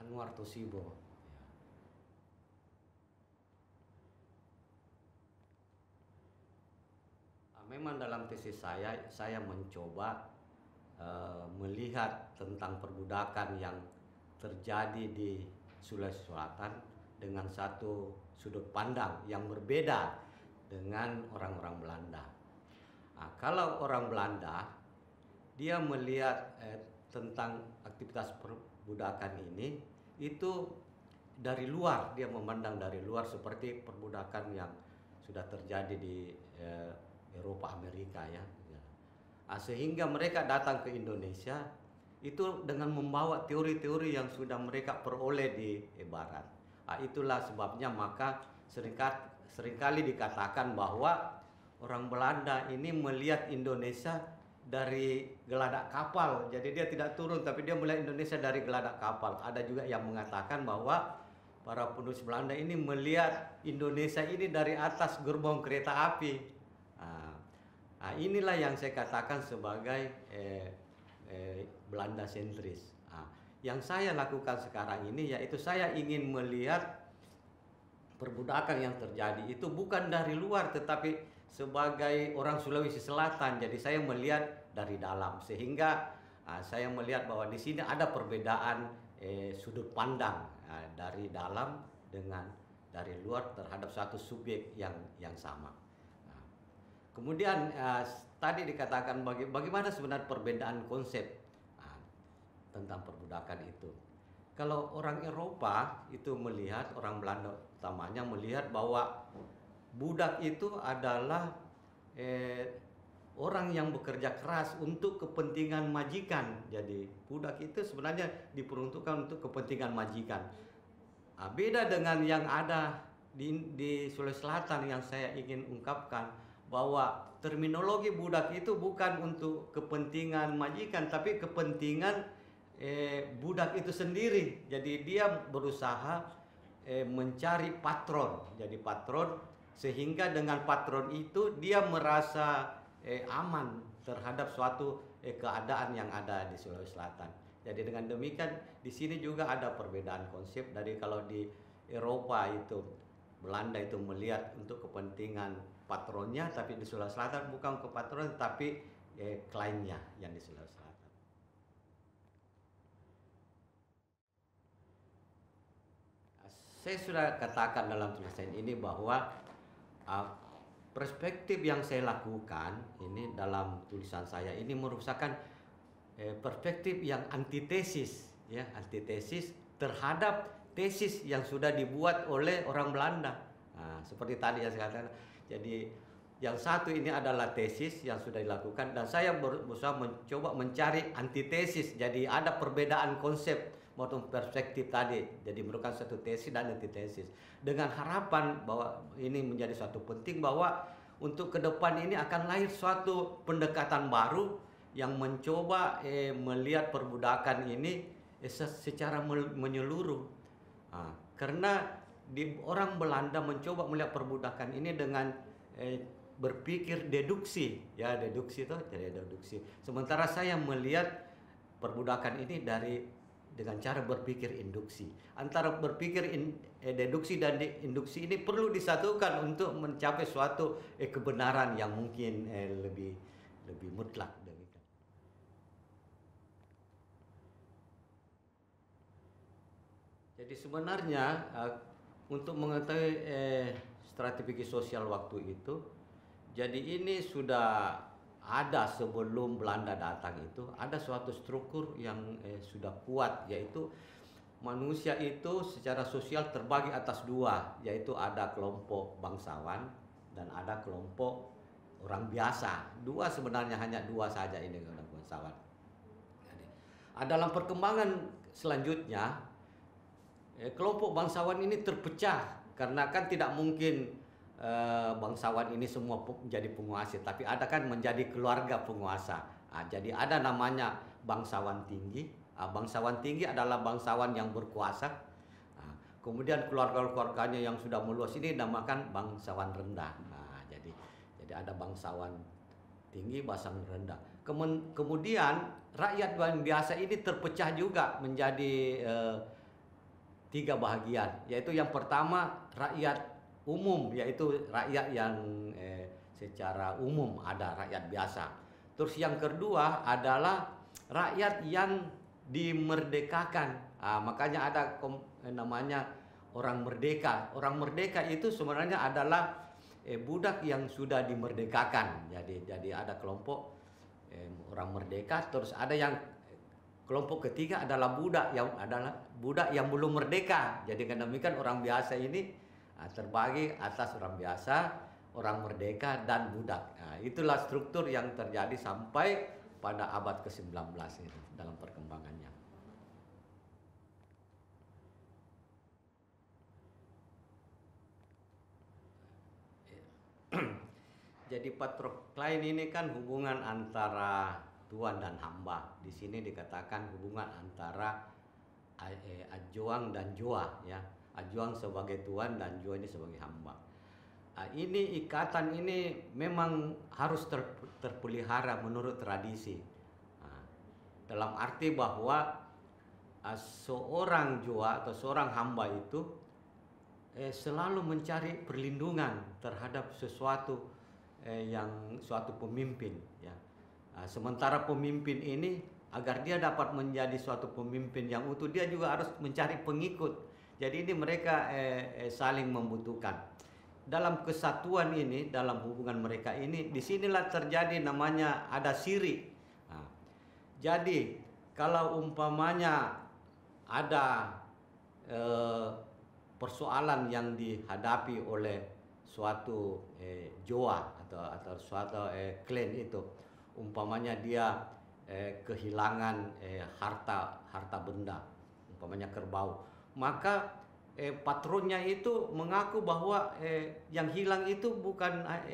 Anwar Tosibo. Memang dalam tesis saya mencoba melihat tentang perbudakan yang terjadi di Sulawesi Selatan dengan satu sudut pandang yang berbeda dengan orang-orang Belanda. Nah, kalau orang Belanda, dia melihat tentang aktivitas perbudakan ini itu dari luar, dia memandang dari luar seperti perbudakan yang sudah terjadi di Eropa, Amerika ya. Nah, sehingga mereka datang ke Indonesia itu dengan membawa teori-teori yang sudah mereka peroleh di Barat. Nah, itulah sebabnya maka seringkali dikatakan bahwa orang Belanda ini melihat Indonesia dari geladak kapal. Jadi dia tidak turun tapi dia melihat Indonesia dari geladak kapal. Ada juga yang mengatakan bahwa para penulis Belanda ini melihat Indonesia ini dari atas gerbong kereta api. Nah, inilah yang saya katakan sebagai Belanda sentris. Nah, yang saya lakukan sekarang ini yaitu saya ingin melihat perbudakan yang terjadi itu bukan dari luar tetapi sebagai orang Sulawesi Selatan. Jadi saya melihat dari dalam sehingga saya melihat bahwa di sini ada perbedaan sudut pandang dari dalam dengan dari luar terhadap satu subjek yang sama. Kemudian tadi dikatakan bagaimana sebenarnya perbedaan konsep tentang perbudakan itu. Kalau orang Eropa itu melihat, orang Belanda utamanya melihat bahwa budak itu adalah orang yang bekerja keras untuk kepentingan majikan. Jadi budak itu sebenarnya diperuntukkan untuk kepentingan majikan. Beda dengan yang ada di Sulawesi Selatan yang saya ingin ungkapkan, bahwa terminologi budak itu bukan untuk kepentingan majikan tapi kepentingan budak itu sendiri. Jadi dia berusaha mencari patron. Jadi patron sehingga dengan patron itu dia merasa aman terhadap suatu keadaan yang ada di Sulawesi Selatan. Jadi dengan demikian di sini juga ada perbedaan konsep dari kalau di Eropa itu Belanda itu melihat untuk kepentingan patronnya, tapi di Sulawesi Selatan bukan ke patron tapi kliennya yang di Sulawesi Selatan. Saya sudah katakan dalam tulisan ini bahwa perspektif yang saya lakukan ini dalam tulisan saya ini merupakan perspektif yang antitesis, ya, antitesis terhadap tesis yang sudah dibuat oleh orang Belanda. Nah, seperti tadi yang saya katakan. Jadi yang satu ini adalah tesis yang sudah dilakukan dan saya berusaha mencoba mencari antitesis. Jadi ada perbedaan konsep maupun perspektif tadi. Jadi merupakan satu tesis dan antitesis. Dengan harapan bahwa ini menjadi suatu penting bahwa untuk ke depan ini akan lahir suatu pendekatan baru yang mencoba melihat perbudakan ini secara menyeluruh. Karena orang Belanda mencoba melihat perbudakan ini dengan berpikir deduksi, ya deduksi itu jadi deduksi. Sementara saya melihat perbudakan ini dengan cara berpikir induksi. Antara berpikir deduksi dan induksi ini perlu disatukan untuk mencapai suatu kebenaran yang mungkin lebih mutlak. Jadi sebenarnya untuk mengetahui strategi sosial waktu itu, jadi ini sudah ada sebelum Belanda datang itu, ada suatu struktur yang sudah kuat, yaitu manusia itu secara sosial terbagi atas dua, yaitu ada kelompok bangsawan dan ada kelompok orang biasa. Sebenarnya hanya dua saja ini orang bangsawan. Dalam perkembangan selanjutnya, kelompok bangsawan ini terpecah karena kan tidak mungkin bangsawan ini semua menjadi penguasa, tapi ada kan menjadi keluarga penguasa. Jadi ada namanya bangsawan tinggi. Bangsawan tinggi adalah bangsawan yang berkuasa. Kemudian keluarga-keluarganya yang sudah meluas ini dinamakan bangsawan rendah. Jadi ada bangsawan tinggi, bangsawan rendah. Kemudian rakyat yang biasa ini terpecah juga menjadi tiga bahagian, yaitu yang pertama rakyat umum, yaitu rakyat yang secara umum ada rakyat biasa. Terus yang kedua adalah rakyat yang dimerdekakan. Makanya ada namanya orang merdeka. Orang merdeka itu sebenarnya adalah budak yang sudah dimerdekakan. Jadi ada kelompok orang merdeka, terus ada yang kelompok ketiga adalah budak yang belum merdeka. Jadi kan demikian orang biasa ini terbagi atas orang biasa, orang merdeka dan budak. Itulah struktur yang terjadi sampai pada abad ke-19 itu dalam perkembangannya. Jadi patroklein ini kan hubungan antara tuan dan hamba. Di sini dikatakan hubungan antara ajuang dan jua, ya. Ajuang sebagai tuan dan jua ini sebagai hamba. Ini ikatan ini memang harus terpelihara menurut tradisi. Dalam arti bahwa seorang jua atau seorang hamba itu selalu mencari perlindungan terhadap suatu pemimpin, ya. Sementara pemimpin ini agar dia dapat menjadi suatu pemimpin yang utuh, dia juga harus mencari pengikut. Jadi ini mereka saling membutuhkan. Dalam kesatuan ini, dalam hubungan mereka ini, disinilah terjadi namanya ada siri. Jadi kalau umpamanya ada persoalan yang dihadapi oleh suatu joa atau suatu klan itu, umpamanya dia kehilangan harta benda, umpamanya kerbau, maka patronnya itu mengaku bahwa yang hilang itu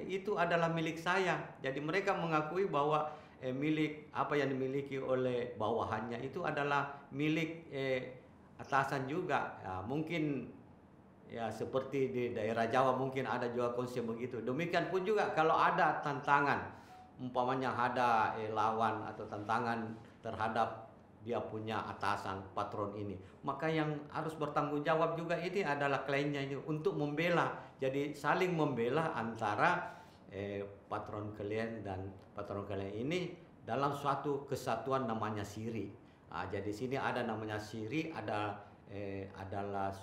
itu adalah milik saya. Jadi mereka mengakui bahwa milik apa yang dimiliki oleh bawahannya itu adalah milik atasan juga. Mungkin ya seperti di daerah Jawa mungkin ada juga konsep begitu. Demikian pun juga kalau ada tantangan, umpamanya ada lawan atau tantangan terhadap dia punya atasan, patron ini, maka yang harus bertanggung jawab juga ini adalah kliennya itu untuk membela. Jadi saling membela antara patron klien dan patron klien ini dalam suatu kesatuan namanya siri. Jadi sini ada namanya siri, adalah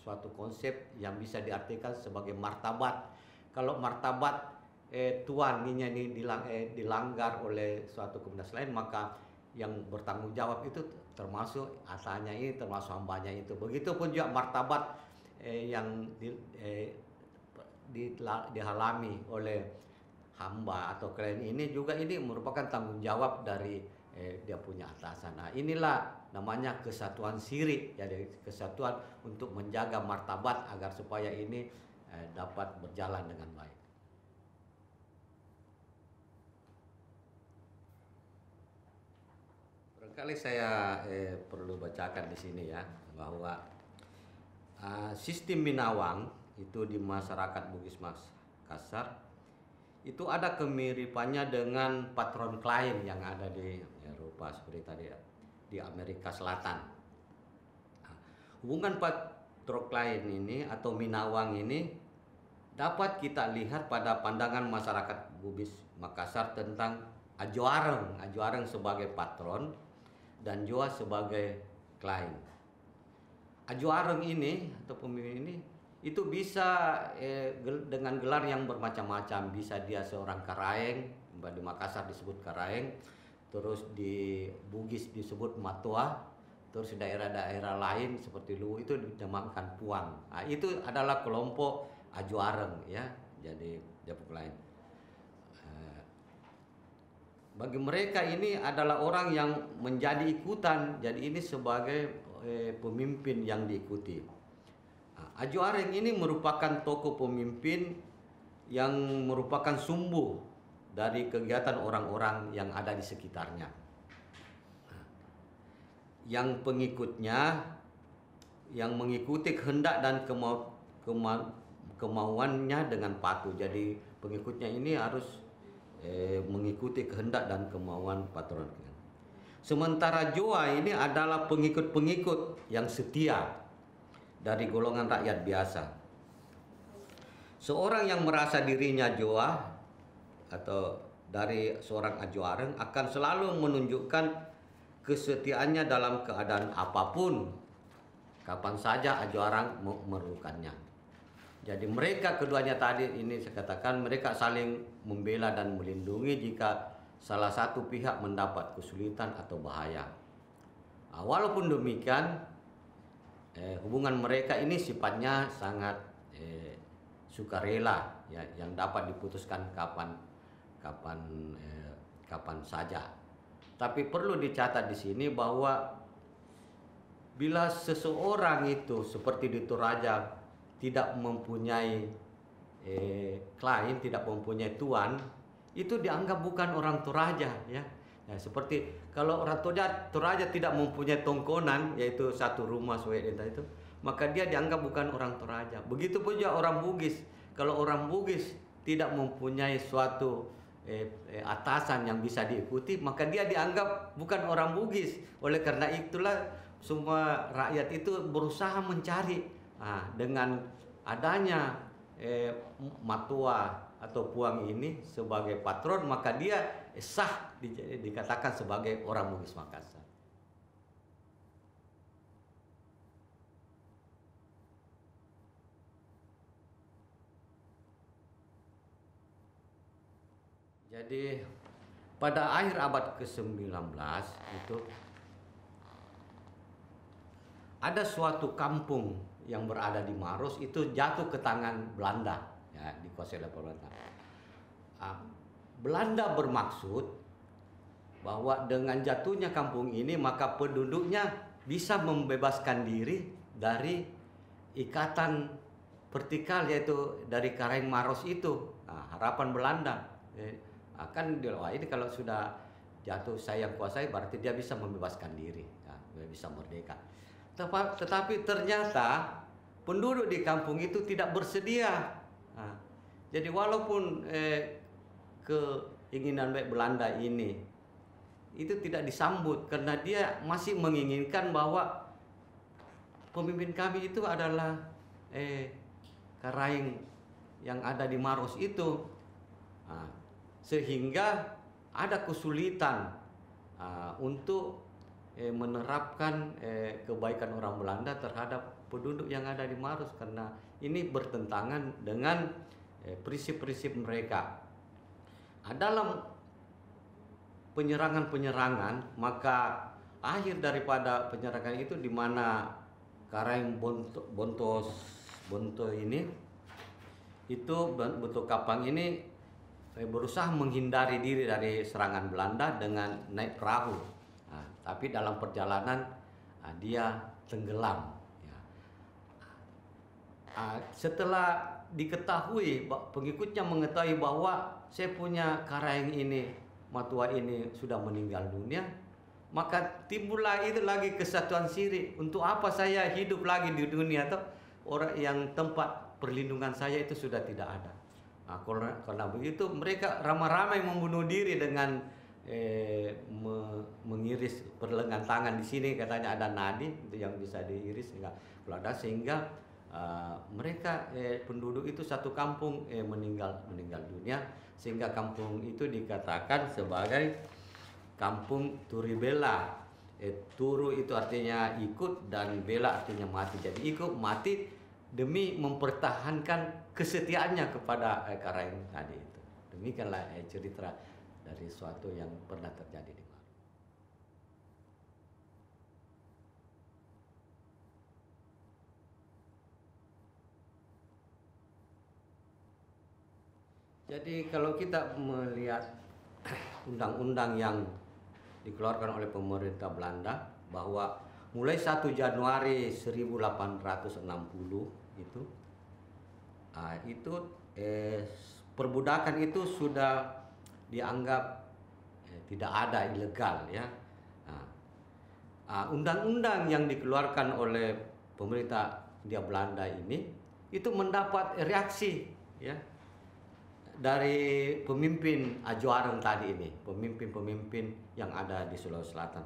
suatu konsep yang bisa diartikan sebagai martabat. Kalau martabat tuan ini dilanggar oleh suatu komunitas lain, maka yang bertanggung jawab itu termasuk asalnya ini, termasuk hambanya itu. Begitupun juga martabat yang dihalami oleh hamba atau klien ini juga ini merupakan tanggung jawab dari dia punya atasan. Nah, inilah namanya kesatuan siri, jadi kesatuan untuk menjaga martabat agar supaya ini dapat berjalan dengan baik. Barangkali saya perlu bacakan di sini ya, bahwa sistem Minawang itu di masyarakat Bugis Makassar itu ada kemiripannya dengan patron klien yang ada di Eropa seperti tadi ya, di Amerika Selatan. Hubungan patron klien ini atau Minawang ini dapat kita lihat pada pandangan masyarakat Bugis Makassar tentang Ajuareng sebagai patron dan Joa sebagai klien. Ajuareng ini atau pemimpin ini itu bisa dengan gelar yang bermacam-macam. Bisa dia seorang Karaeng, di Makassar disebut Karaeng, terus di Bugis disebut Matua, terus daerah-daerah lain seperti Luwu itu dinamakan Puang. Itu adalah kelompok Ajuareng ya, jadi kelompok lain. Bagi mereka ini adalah orang yang menjadi ikutan, jadi ini sebagai pemimpin yang diikuti. Ajuareng ini merupakan tokoh pemimpin yang merupakan sumbu dari kegiatan orang-orang yang ada di sekitarnya. Yang pengikutnya yang mengikuti kehendak dan kemauannya dengan patuh. Jadi pengikutnya ini harus mengikuti kehendak dan kemauan patron. Sementara Joa ini adalah pengikut-pengikut yang setia. dari golongan rakyat biasa. Seorang yang merasa dirinya Joa atau dari seorang Ajo Areng akan selalu menunjukkan kesetiaannya dalam keadaan apapun, kapan saja Ajo Areng memerlukannya. Jadi mereka keduanya tadi ini saya katakan mereka saling membela dan melindungi jika salah satu pihak mendapat kesulitan atau bahaya. Walaupun demikian, hubungan mereka ini sifatnya sangat sukarela, ya, yang dapat diputuskan kapan saja. Tapi perlu dicatat di sini bahwa bila seseorang itu seperti di Toraja tidak mempunyai klien, tidak mempunyai tuan, itu dianggap bukan orang Toraja, ya. Nah, seperti kalau orang Toraja tidak mempunyai tongkonan, yaitu satu rumah suwedenta itu, maka dia dianggap bukan orang Toraja. Begitu pun juga orang Bugis. Kalau orang Bugis tidak mempunyai suatu atasan yang bisa diikuti, maka dia dianggap bukan orang Bugis. Oleh karena itulah semua rakyat itu berusaha mencari dengan adanya matua atau puang ini sebagai patron, maka dia sah dikatakan sebagai orang Bugis Makassar. Jadi pada akhir abad ke-19 itu ada suatu kampung yang berada di Maros itu jatuh ke tangan Belanda, ya, dikuasai oleh Belanda. Belanda bermaksud bahwa dengan jatuhnya kampung ini maka penduduknya bisa membebaskan diri dari ikatan vertikal, yaitu dari Karaing Maros itu. Harapan Belanda akan ini kalau sudah jatuh saya yang kuasai berarti dia bisa membebaskan diri, ya, dia bisa merdeka. Tetapi ternyata penduduk di kampung itu tidak bersedia. Jadi walaupun keinginan baik Belanda ini itu tidak disambut karena dia masih menginginkan bahwa pemimpin kami itu adalah Karaing yang ada di Maros itu. Sehingga ada kesulitan untuk menerapkan kebaikan orang Belanda terhadap penduduk yang ada di Maros, karena ini bertentangan dengan prinsip-prinsip mereka. Dalam penyerangan-penyerangan, maka akhir daripada penyerangan itu di mana Karaing Bonto ini itu Bonto Kapang ini berusaha menghindari diri dari serangan Belanda dengan naik perahu. Tapi dalam perjalanan dia tenggelam. Ya. Setelah diketahui, pengikutnya mengetahui bahwa saya punya Karaing ini, matua ini sudah meninggal dunia, maka timbullah itu lagi kesatuan siri. Untuk apa saya hidup lagi di dunia, atau orang yang tempat perlindungan saya itu sudah tidak ada. Karena begitu mereka ramai-ramai membunuh diri dengan mengiris perlengan tangan. Di sini katanya ada nadi yang bisa diiris sehingga mereka penduduk itu satu kampung meninggal dunia, sehingga kampung itu dikatakan sebagai kampung Turibela. Turu itu artinya ikut dan bela artinya mati. Jadi ikut mati demi mempertahankan kesetiaannya kepada Karaing tadi itu. Demikianlah cerita dari suatu yang pernah terjadi di Maros. Jadi kalau kita melihat undang-undang yang dikeluarkan oleh pemerintah Belanda bahwa mulai 1 Januari 1860 itu perbudakan itu sudah dianggap tidak ada, ilegal, ya. Undang-undang yang dikeluarkan oleh pemerintah Hindia Belanda ini itu mendapat reaksi, ya, dari pemimpin Ajo Areng tadi ini, pemimpin-pemimpin yang ada di Sulawesi Selatan.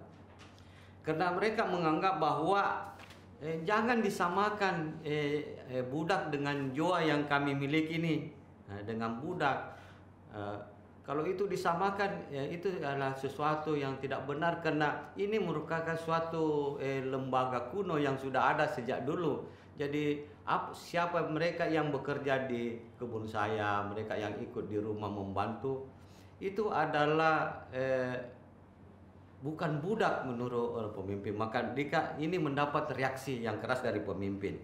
Karena mereka menganggap bahwa jangan disamakan budak dengan jiwa yang kami miliki ini dengan budak. Kalau itu disamakan, ya itu adalah sesuatu yang tidak benar, karena ini merupakan suatu lembaga kuno yang sudah ada sejak dulu. Jadi siapa mereka yang bekerja di kebun saya, mereka yang ikut di rumah membantu, itu adalah bukan budak menurut pemimpin. Maka jika ini mendapat reaksi yang keras dari pemimpin.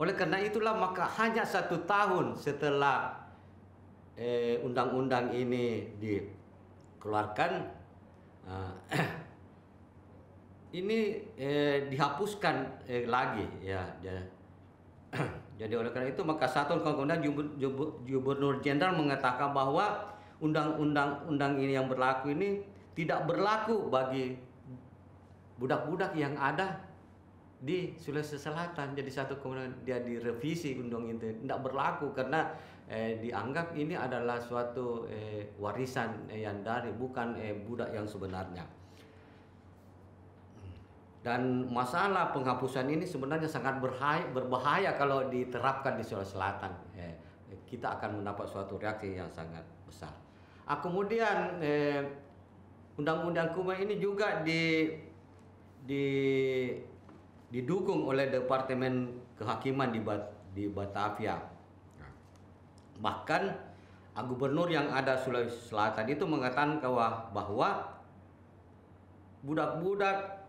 Oleh karena itulah maka hanya 1 tahun setelah undang-undang ini dikeluarkan, ini dihapuskan lagi ya. Jadi oleh karena itu maka 1 tahun kemudian Gubernur Jenderal mengatakan bahwa undang-undang ini yang berlaku ini tidak berlaku bagi budak-budak yang ada di Sulawesi Selatan. Jadi 1 kemudian dia direvisi undang itu tidak berlaku karena dianggap ini adalah suatu warisan yang dari bukan budak yang sebenarnya. Dan masalah penghapusan ini sebenarnya sangat berbahaya kalau diterapkan di Sulawesi Selatan. Kita akan mendapat suatu reaksi yang sangat besar. Kemudian undang-undang Kuma ini juga didukung oleh Departemen Kehakiman di Batavia. Bahkan gubernur yang ada Sulawesi Selatan itu mengatakan bahwa budak-budak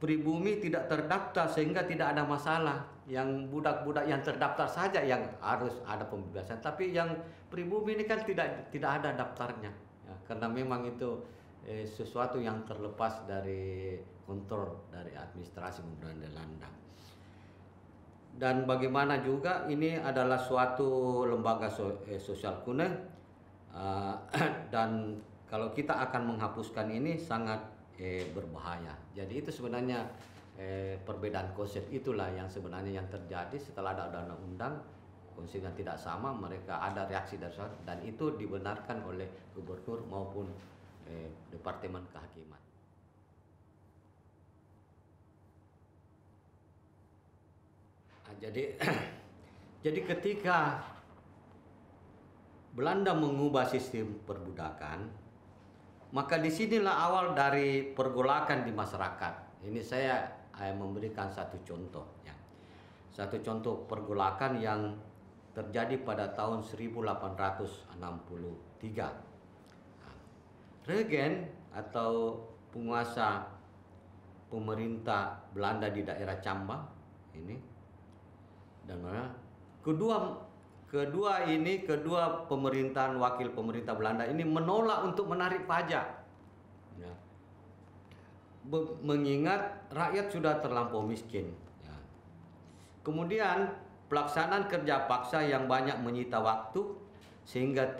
pribumi tidak terdaftar sehingga tidak ada masalah. Yang budak-budak yang terdaftar saja yang harus ada pembebasan, tapi yang pribumi ini kan tidak ada daftarnya ya, karena memang itu sesuatu yang terlepas dari kontrol dari administrasi pemerintahan Belanda. Dan bagaimana juga ini adalah suatu lembaga sosial kuno, dan kalau kita akan menghapuskan ini sangat berbahaya. Jadi itu sebenarnya perbedaan konsep itulah yang sebenarnya yang terjadi setelah ada undang-undang, konsepnya tidak sama, mereka ada reaksi dari dan itu dibenarkan oleh gubernur maupun Departemen Kehakiman. Jadi ketika Belanda mengubah sistem perbudakan, maka disinilah awal dari pergolakan di masyarakat. Ini saya memberikan satu contoh ya. Satu contoh pergolakan yang terjadi pada tahun 1863. Regen atau penguasa pemerintah Belanda di daerah Camba ini, dan kedua pemerintahan wakil pemerintah Belanda ini menolak untuk menarik pajak ya. Mengingat rakyat sudah terlampau miskin ya. Kemudian pelaksanaan kerja paksa yang banyak menyita waktu sehingga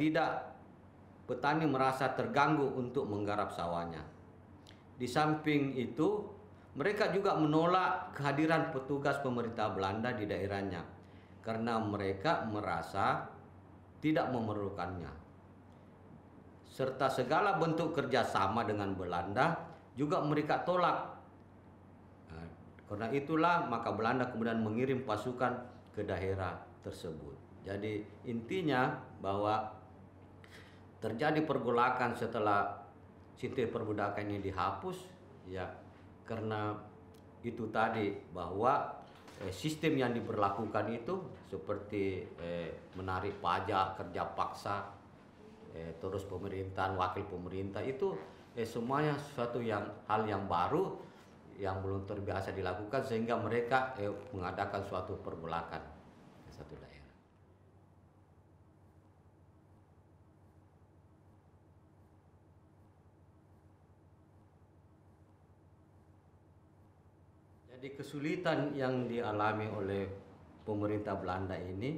petani merasa terganggu untuk menggarap sawahnya. Di samping itu mereka juga menolak kehadiran petugas pemerintah Belanda di daerahnya karena mereka merasa tidak memerlukannya. Serta segala bentuk kerjasama dengan Belanda juga mereka tolak. Nah, karena itulah maka Belanda kemudian mengirim pasukan ke daerah tersebut. Jadi intinya bahwa terjadi pergolakan setelah sistem perbudakan ini dihapus ya, karena itu tadi bahwa sistem yang diberlakukan itu seperti menarik pajak, kerja paksa, terus pemerintahan, wakil pemerintah itu semuanya suatu hal yang baru yang belum terbiasa dilakukan sehingga mereka mengadakan suatu pergolakan di satu daerah. Jadi kesulitan yang dialami oleh pemerintah Belanda ini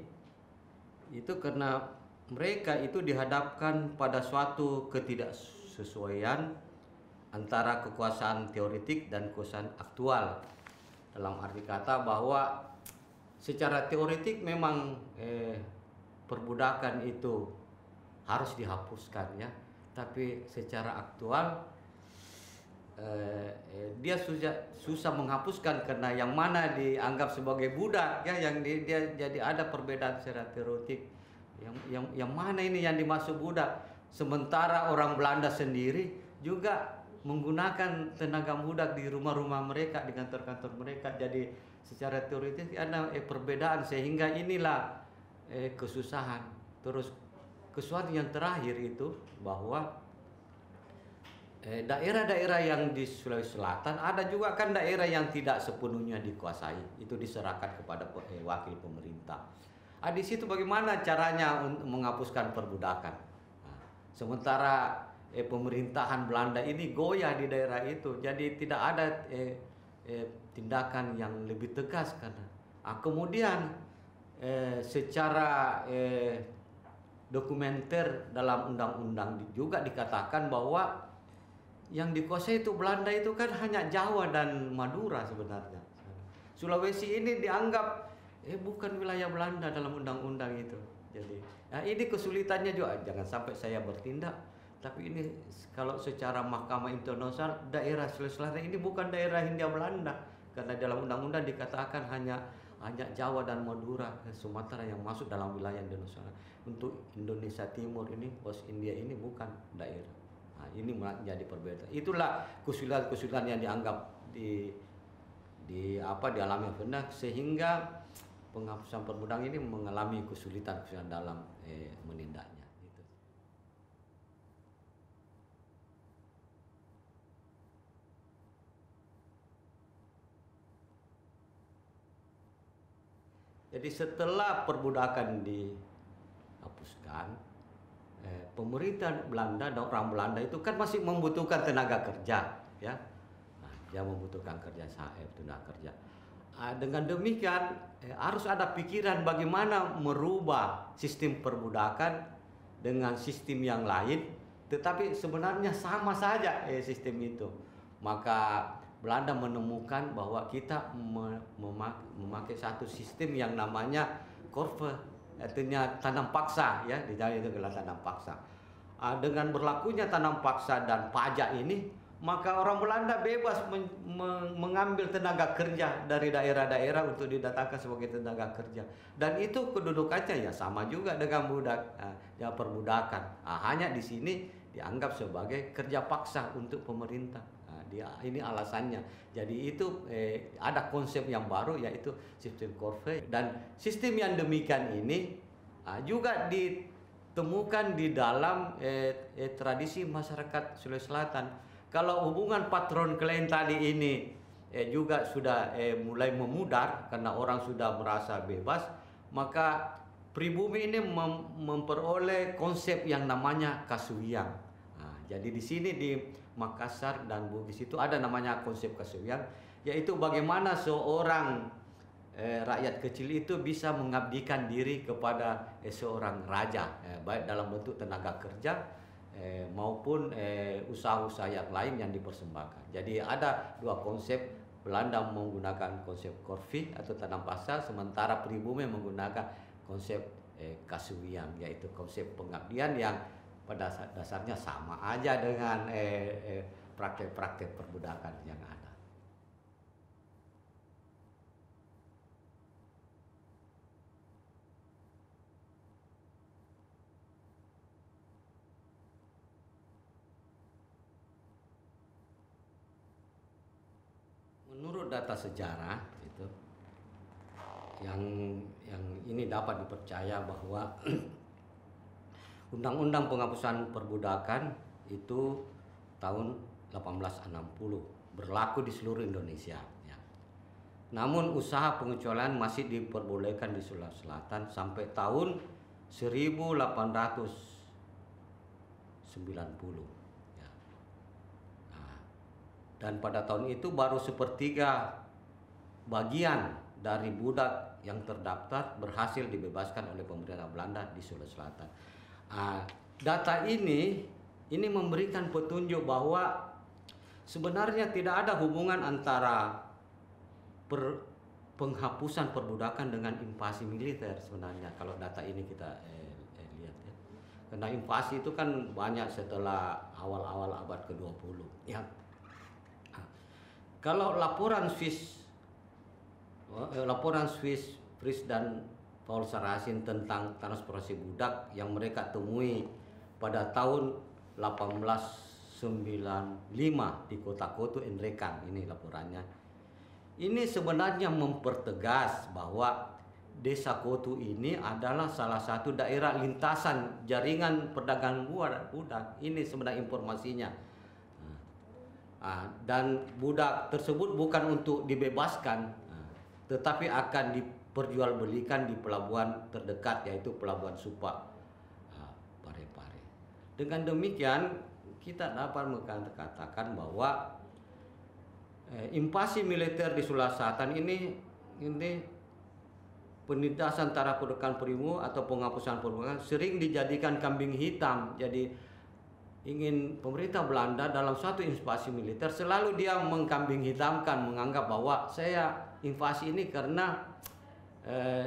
itu karena mereka itu dihadapkan pada suatu ketidaksesuaian antara kekuasaan teoretik dan kekuasaan aktual. Dalam arti kata bahwa secara teoretik memang perbudakan itu harus dihapuskan ya, tapi secara aktual dia susah menghapuskan karena yang mana dianggap sebagai budak ya, yang dia jadi ada perbedaan secara teoretik, yang mana ini yang dimaksud budak, sementara orang Belanda sendiri juga menggunakan tenaga budak di rumah-rumah mereka, di kantor-kantor mereka. Jadi secara teoretis ada perbedaan, sehingga inilah kesusahan. Terus kesuatu yang terakhir itu bahwa daerah-daerah yang di Sulawesi Selatan ada juga kan daerah yang tidak sepenuhnya dikuasai, itu diserahkan kepada wakil pemerintah. Di situ bagaimana caranya untuk menghapuskan perbudakan? Nah, sementara pemerintahan Belanda ini goyah di daerah itu, jadi tidak ada tindakan yang lebih tegas karena. Kemudian secara dokumenter dalam undang-undang juga dikatakan bahwa yang dikuasai itu Belanda itu kan hanya Jawa dan Madura sebenarnya. Sulawesi ini dianggap bukan wilayah Belanda dalam undang-undang itu. Jadi, ini kesulitannya juga. Jangan sampai saya bertindak, tapi ini kalau secara Mahkamah Internasional daerah Sulawesi Selatan ini bukan daerah Hindia Belanda, karena dalam undang-undang dikatakan hanya Jawa dan Madura, Sumatera yang masuk dalam wilayah Indonesia. Untuk Indonesia Timur ini, West India ini bukan daerah. Ini menjadi perbedaan. Itulah kesulitan-kesulitan yang dianggap dialami benar, sehingga penghapusan perbudakan ini mengalami kesulitan dalam menindaknya. Gitu. Jadi setelah perbudakan dihapuskan, pemerintah Belanda dan orang Belanda itu kan masih membutuhkan tenaga kerja, ya. Nah, dia membutuhkan tenaga kerja. Dengan demikian harus ada pikiran bagaimana merubah sistem perbudakan dengan sistem yang lain, tetapi sebenarnya sama saja sistem itu. Maka Belanda menemukan bahwa kita memakai satu sistem yang namanya korve, artinya tanam paksa, ya, di dalam itu adalah tanam paksa. Dengan berlakunya tanam paksa dan pajak ini, maka orang Belanda bebas mengambil tenaga kerja dari daerah-daerah untuk didatangkan sebagai tenaga kerja, dan itu kedudukannya ya sama juga dengan perbudakan. Hanya di sini dianggap sebagai kerja paksa untuk pemerintah. Ini alasannya. Jadi itu ada konsep yang baru, yaitu sistem korve, dan sistem yang demikian ini juga ditemukan di dalam tradisi masyarakat Sulawesi Selatan. Kalau hubungan patron klien tadi ini juga sudah mulai memudar karena orang sudah merasa bebas, maka pribumi ini memperoleh konsep yang namanya kasuwiang. Jadi di sini di Makassar dan Bugis itu ada namanya konsep kasuwiang, yaitu bagaimana seorang rakyat kecil itu bisa mengabdikan diri kepada seorang raja, baik dalam bentuk tenaga kerja maupun usaha-usaha yang lain yang dipersembahkan. Jadi ada dua konsep. Belanda menggunakan konsep korvi atau tanam paksa, sementara pribumi menggunakan konsep kasuwiang, yaitu konsep pengabdian yang pada dasarnya sama aja dengan praktek-praktek perbudakan yang ada. Menurut data sejarah itu yang ini dapat dipercaya bahwa Undang-Undang Penghapusan Perbudakan itu tahun 1860 berlaku di seluruh Indonesia, ya. Namun usaha pengecualian masih diperbolehkan di Sulawesi Selatan sampai tahun 1890, ya. Dan pada tahun itu baru sepertiga bagian dari budak yang terdaftar berhasil dibebaskan oleh pemerintah Belanda di Sulawesi Selatan. Data ini memberikan petunjuk bahwa sebenarnya tidak ada hubungan antara penghapusan perbudakan dengan invasi militer sebenarnya, kalau data ini kita lihat, ya. Karena invasi itu kan banyak setelah awal-awal abad ke-20, ya. Kalau laporan Swiss, Fritz dan Paul Saracen tentang transportasi budak yang mereka temui pada tahun 1895 di kota Koto Enrekan, ini laporannya. Ini sebenarnya mempertegas bahwa Desa Koto ini adalah salah satu daerah lintasan jaringan perdagangan budak. Ini sebenarnya informasinya. Dan budak tersebut bukan untuk dibebaskan, tetapi akan diperjualbelikan di pelabuhan terdekat, yaitu Pelabuhan Supa Parepare. Dengan demikian kita dapat mengatakan bahwa invasi militer di Sulawesi Selatan ini penindasan antara perbudakan primo atau penghapusan perbudakan sering dijadikan kambing hitam. Jadi ingin pemerintah Belanda dalam suatu invasi militer selalu dia mengkambing hitamkan, menganggap bahwa saya invasi ini karena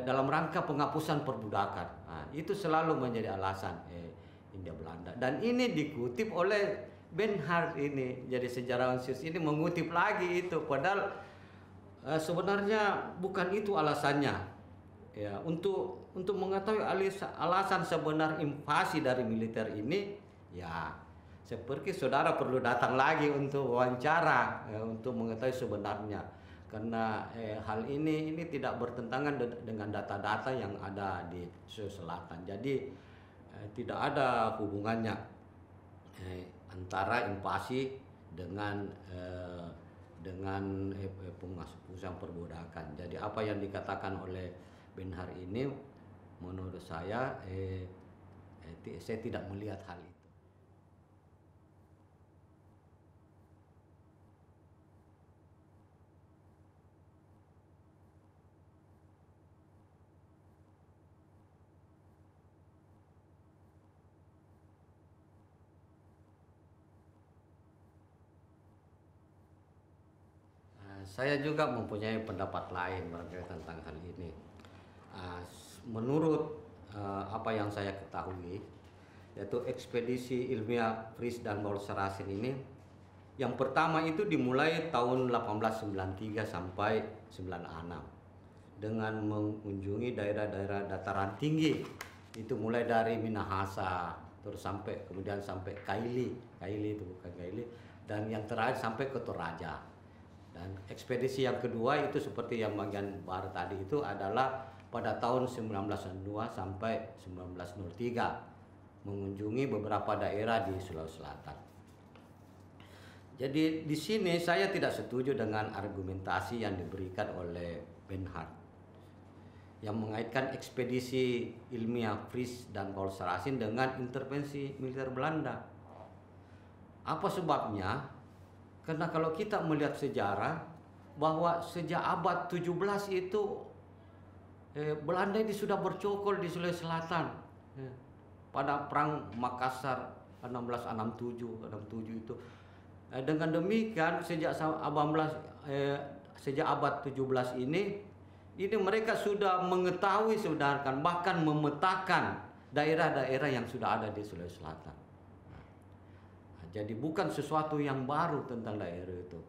dalam rangka penghapusan perbudakan. Itu selalu menjadi alasan India Belanda. Dan ini dikutip oleh Bernhard ini, jadi sejarawan Swiss ini mengutip lagi itu, padahal sebenarnya bukan itu alasannya. Ya, untuk mengetahui alasan sebenar invasi dari militer ini, ya seperti saudara perlu datang lagi untuk wawancara untuk mengetahui sebenarnya, karena hal ini tidak bertentangan dengan data-data yang ada di Sulawesi Selatan. Jadi tidak ada hubungannya antara invasi dengan penghapusan perbudakan. Jadi apa yang dikatakan oleh Bernhard ini menurut saya saya tidak melihat hal itu. Saya juga mempunyai pendapat lain berkaitan tentang hal ini. Menurut apa yang saya ketahui, yaitu ekspedisi ilmiah Fritz dan Paul Saracen ini, yang pertama itu dimulai tahun 1893 sampai 96 dengan mengunjungi daerah-daerah dataran tinggi. Itu mulai dari Minahasa, terus kemudian sampai Kaili itu bukan Kaili, dan yang terakhir sampai ke Toraja. Dan ekspedisi yang kedua itu seperti yang bagian barat tadi itu adalah pada tahun 1902 sampai 1903 mengunjungi beberapa daerah di Sulawesi Selatan. Jadi di sini saya tidak setuju dengan argumentasi yang diberikan oleh Bernhard yang mengaitkan ekspedisi ilmiah Fritz dan Paul Saracen dengan intervensi militer Belanda. Apa sebabnya? Karena kalau kita melihat sejarah bahwa sejak abad 17 itu Belanda ini sudah bercokol di Sulawesi Selatan pada perang Makassar 1667 itu. Dengan demikian sejak abad 17 ini mereka sudah mengetahui sebenarnya, bahkan memetakan daerah-daerah yang sudah ada di Sulawesi Selatan. Jadi bukan sesuatu yang baru tentang daerah itu.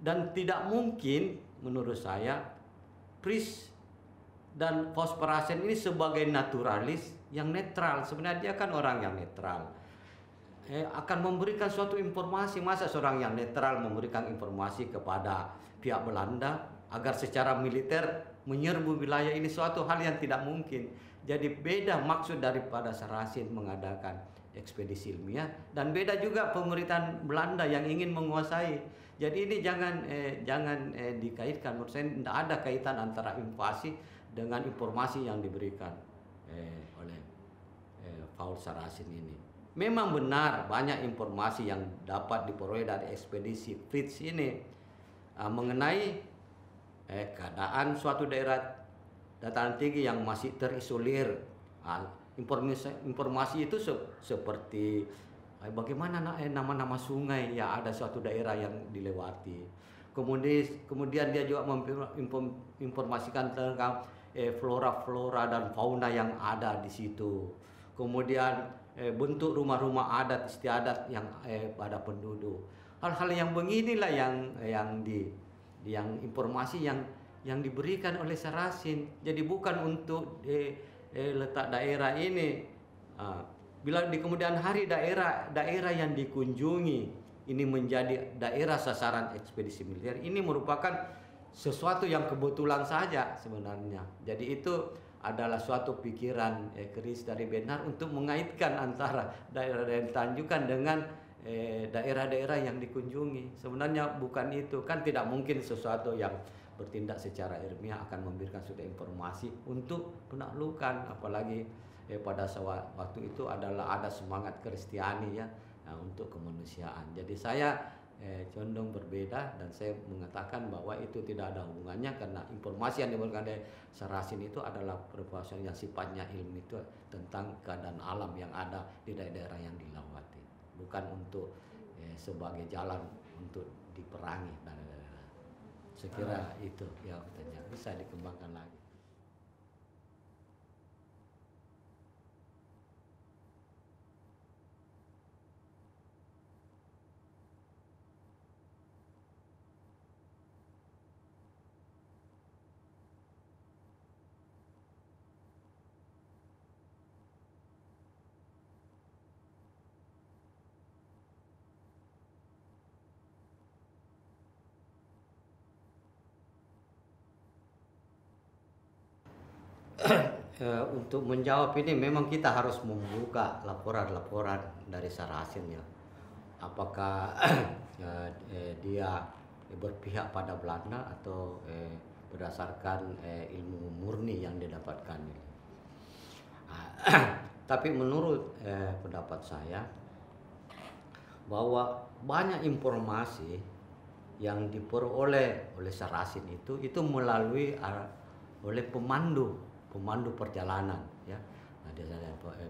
Dan tidak mungkin menurut saya Fritz dan Paul Saracen ini sebagai naturalis yang netral. Sebenarnya dia kan orang yang netral. Akan memberikan suatu informasi. Masa seorang yang netral memberikan informasi kepada pihak Belanda agar secara militer menyerbu wilayah ini, suatu hal yang tidak mungkin. Jadi beda maksud daripada Saracen mengadakan ekspedisi ilmiah, dan beda juga pemerintahan Belanda yang ingin menguasai. Jadi ini jangan dikaitkan. Menurut saya tidak ada kaitan antara invasi dengan informasi yang diberikan oleh Paul Saracen ini. Memang benar banyak informasi yang dapat diperoleh dari ekspedisi Fritz ini mengenai keadaan suatu daerah dataran tinggi yang masih terisolir. Informasi itu seperti bagaimana nama-nama sungai yang ada suatu daerah yang dilewati. Kemudian dia juga menginformasikan tentang flora dan fauna yang ada di situ. Kemudian bentuk rumah-rumah adat istiadat yang pada penduduk. Hal-hal yang beginilah yang yang informasi yang diberikan oleh Sarasin. Jadi bukan untuk letak daerah ini. Bila di kemudian hari daerah yang dikunjungi ini menjadi daerah sasaran ekspedisi militer, ini merupakan sesuatu yang kebetulan saja sebenarnya. Jadi itu adalah suatu pikiran keris dari Benhar untuk mengaitkan antara daerah-daerah Tanjukan dengan daerah-daerah yang dikunjungi. Sebenarnya bukan itu, kan tidak mungkin sesuatu yang bertindak secara ilmiah akan memberikan suatu informasi untuk penaklukan, apalagi pada waktu itu ada semangat Kristiani ya, untuk kemanusiaan. Jadi saya condong berbeda dan saya mengatakan bahwa itu tidak ada hubungannya, karena informasi yang diberikan oleh Sarasin itu adalah informasi yang sifatnya ilmu, itu tentang keadaan alam yang ada di daerah yang dilewati, bukan untuk sebagai jalan untuk diperangi. Sekira itu ya, bisa dikembangkan lagi. Untuk menjawab ini memang kita harus membuka laporan-laporan dari Sarasin ya. Apakah dia berpihak pada Belanda atau berdasarkan ilmu murni yang didapatkan. Tapi menurut pendapat saya bahwa banyak informasi yang diperoleh oleh Sarasin itu melalui oleh pemandu perjalanan ya. Dia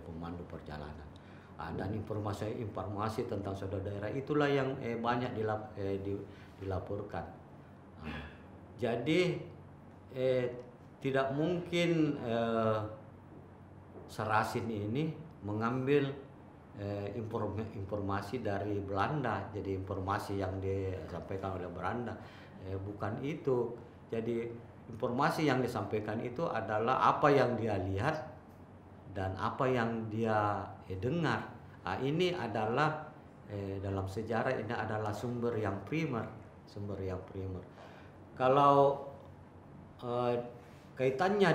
pemandu perjalanan. Dan informasi tentang suatu daerah itulah yang banyak dilaporkan. Jadi tidak mungkin Sarasin ini mengambil informasi dari Belanda, jadi informasi yang disampaikan oleh Belanda, bukan itu. Jadi informasi yang disampaikan itu adalah apa yang dia lihat dan apa yang dia dengar. Ini adalah dalam sejarah ini adalah sumber yang primer. Kalau kaitannya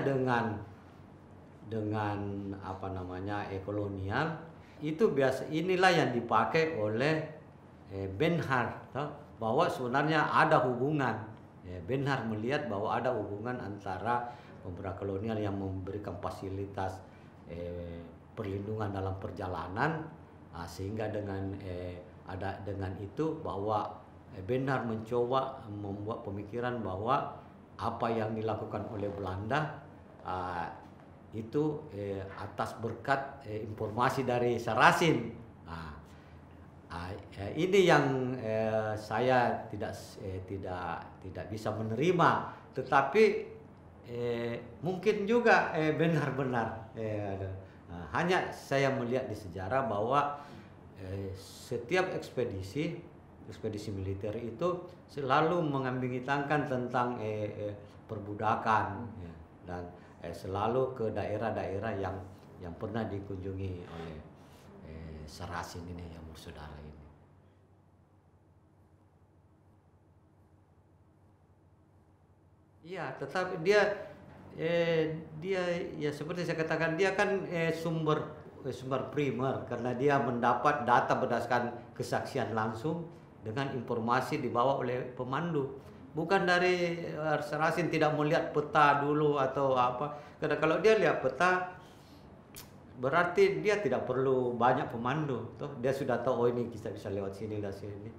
dengan apa namanya kolonial, itu inilah yang dipakai oleh Benhar, bahwa sebenarnya ada hubungan. Benhar melihat bahwa ada hubungan antara pemerintah kolonial yang memberikan fasilitas perlindungan dalam perjalanan, sehingga dengan itu bahwa Benhar mencoba membuat pemikiran bahwa apa yang dilakukan oleh Belanda itu atas berkat informasi dari Sarasin. Ini yang saya tidak bisa menerima, tetapi mungkin juga benar-benar hanya saya melihat di sejarah bahwa setiap ekspedisi militer itu selalu mengambang-hitamkan tentang perbudakan ya, dan selalu ke daerah-daerah yang pernah dikunjungi oleh Sarasin ini yang bersaudara ini. Iya, tetapi dia ya seperti saya katakan, dia kan sumber primer, karena dia mendapat data berdasarkan kesaksian langsung dengan informasi dibawa oleh pemandu. Bukan dari Sarasin tidak melihat peta dulu atau apa. Karena kalau dia lihat peta, berarti dia tidak perlu banyak pemandu. Dia sudah tahu, oh ini kita bisa lewat sini dan sini.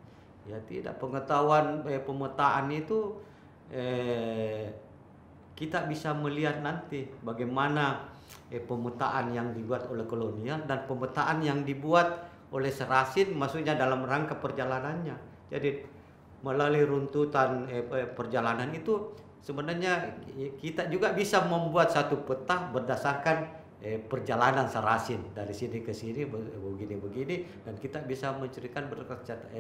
Ya tidak, pengetahuan pemetaan itu kita bisa melihat nanti bagaimana pemetaan yang dibuat oleh kolonial dan pemetaan yang dibuat oleh Sarasin, maksudnya dalam rangka perjalanannya. Jadi melalui runtutan perjalanan itu sebenarnya kita juga bisa membuat satu peta berdasarkan perjalanan Sarasin dari sini ke sini begini, dan kita bisa menceritakan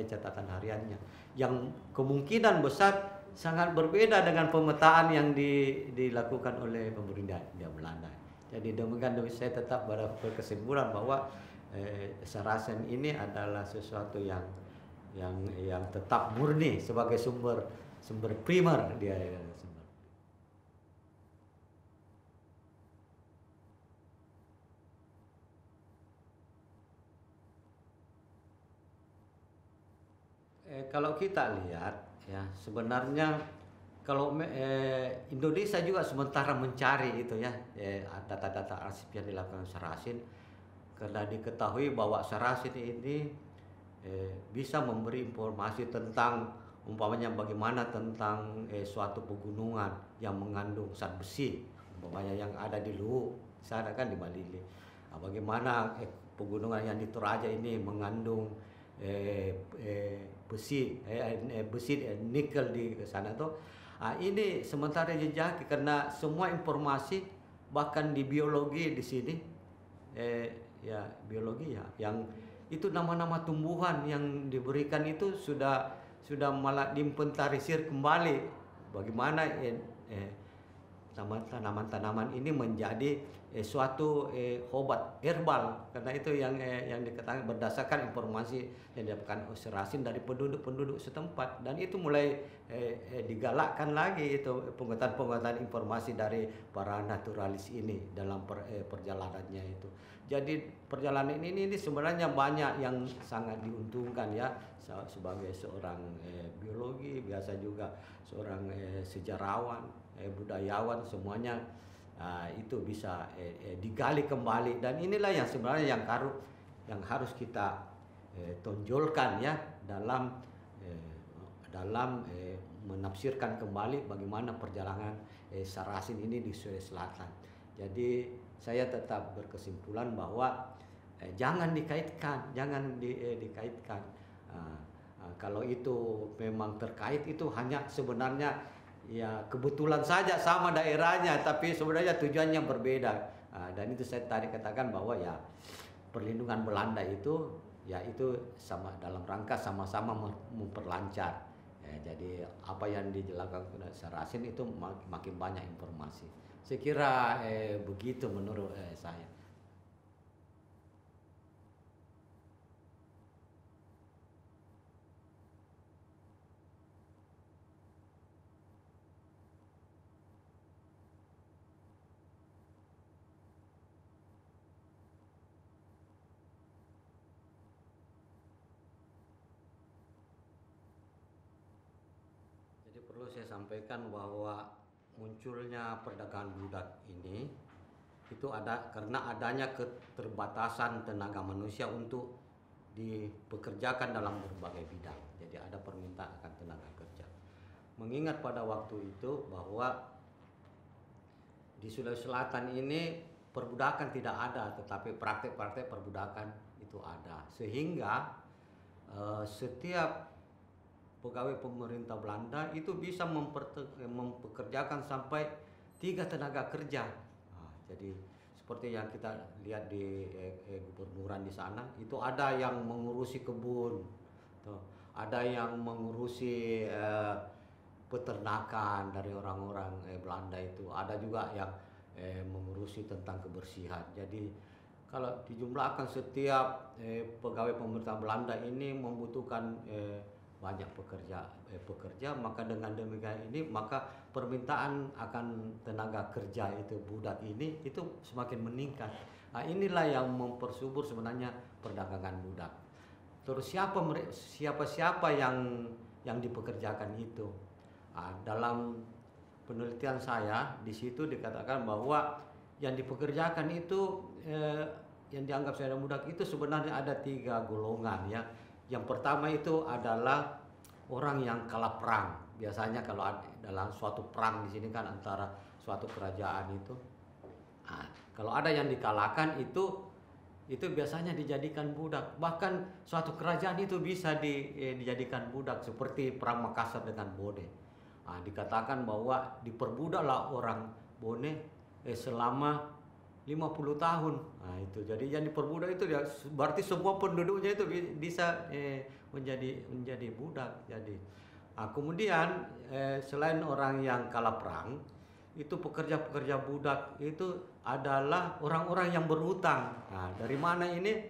catatan hariannya yang kemungkinan besar sangat berbeda dengan pemetaan yang dilakukan oleh pemerintah Belanda. Jadi demikian saya tetap berkesimpulan bahwa Sarasen ini adalah sesuatu yang tetap murni sebagai sumber primer dia. Kalau kita lihat ya sebenarnya kalau Indonesia juga sementara mencari itu ya data-data arsip yang dilakukan Sarasin, karena diketahui bahwa Sarasin ini bisa memberi informasi tentang umpamanya bagaimana tentang suatu pegunungan yang mengandung zat besi, umpamanya yang ada di Luwu sana kan di Malili. Bagaimana pegunungan yang di Toraja ini mengandung besi nikel di sana tuh. Ini sementara jejaki karena semua informasi bahkan di biologi di sini ya biologi ya yang itu nama-nama tumbuhan yang diberikan itu sudah malah diinventarisir kembali bagaimana tanaman-tanaman ini menjadi suatu obat herbal, karena itu yang diketahui berdasarkan informasi yang didapatkan Sarasin dari penduduk setempat, dan itu mulai digalakkan lagi itu pengetahuan informasi dari para naturalis ini dalam perjalanannya itu. Jadi perjalanan ini sebenarnya banyak yang sangat diuntungkan ya, sebagai seorang biologi, biasa juga seorang sejarawan, budayawan, semuanya itu bisa digali kembali, dan inilah yang sebenarnya yang harus kita tonjolkan ya dalam menafsirkan kembali bagaimana perjalanan Sarasin ini di Sulawesi Selatan. Jadi saya tetap berkesimpulan bahwa jangan dikaitkan. Kalau itu memang terkait, itu hanya sebenarnya ya kebetulan saja sama daerahnya, tapi sebenarnya tujuannya berbeda. Dan itu saya tadi katakan bahwa ya perlindungan Belanda itu ya itu sama dalam rangka sama-sama memperlancar. Jadi apa yang dilakukan Sarasin itu makin banyak informasi. Saya kira begitu menurut saya. Jadi perlu saya sampaikan bahwa munculnya perdagangan budak ini itu ada karena adanya keterbatasan tenaga manusia untuk dipekerjakan dalam berbagai bidang. Jadi ada permintaan akan tenaga kerja. Mengingat pada waktu itu bahwa di Sulawesi Selatan ini perbudakan tidak ada, tetapi praktek-praktek perbudakan itu ada. Sehingga setiap pegawai pemerintah Belanda itu bisa mempekerjakan sampai 3 tenaga kerja. Jadi seperti yang kita lihat di gubernuran di sana, itu ada yang mengurusi kebun, ada yang mengurusi peternakan dari orang-orang Belanda itu, ada juga yang mengurusi tentang kebersihan. Jadi kalau dijumlahkan setiap pegawai pemerintah Belanda ini membutuhkan banyak pekerja, maka dengan demikian ini maka permintaan akan tenaga kerja itu budak ini itu semakin meningkat. Inilah yang mempersubur sebenarnya perdagangan budak. Terus siapa yang dipekerjakan itu? Dalam penelitian saya di situ dikatakan bahwa yang dipekerjakan itu yang dianggap sebagai budak itu sebenarnya ada 3 golongan ya. Yang pertama itu adalah orang yang kalah perang. Biasanya kalau dalam suatu perang di sini kan antara suatu kerajaan itu, kalau ada yang dikalahkan itu biasanya dijadikan budak. Bahkan suatu kerajaan itu bisa dijadikan budak, seperti perang Makassar dengan Bone. Dikatakan bahwa diperbudaklah orang Bone selama 50 tahun. Itu jadi yang diperbudak itu ya berarti semua penduduknya itu bisa menjadi budak. Jadi Kemudian selain orang yang kalah perang, itu pekerja-pekerja budak itu adalah orang-orang yang berhutang. Nah, dari mana ini?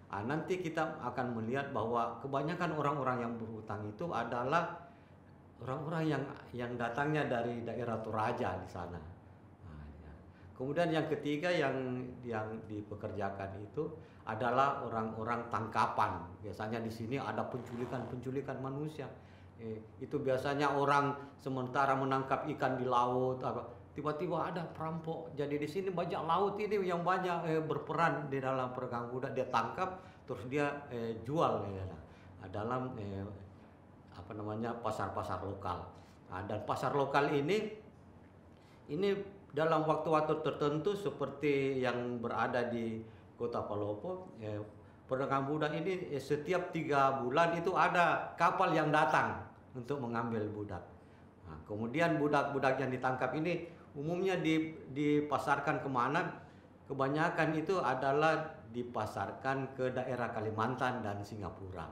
Nanti kita akan melihat bahwa kebanyakan orang-orang yang berhutang itu adalah orang-orang yang datangnya dari daerah Toraja di sana. Nah, ya. Kemudian yang ketiga yang dipekerjakan itu adalah orang-orang tangkapan. Biasanya di sini ada penculikan manusia. Itu biasanya orang sementara menangkap ikan di laut, tiba-tiba ada perampok. Jadi di sini bajak laut ini yang banyak berperan di dalam perdagangan budak. Dia tangkap terus dia jual dalam pasar-pasar lokal. Dan pasar lokal ini dalam waktu-waktu tertentu seperti yang berada di Kota Palopo, perdagangan budak ini setiap 3 bulan itu ada kapal yang datang untuk mengambil budak. Kemudian budak-budak yang ditangkap ini umumnya dipasarkan kemana? Kebanyakan itu adalah dipasarkan ke daerah Kalimantan dan Singapura.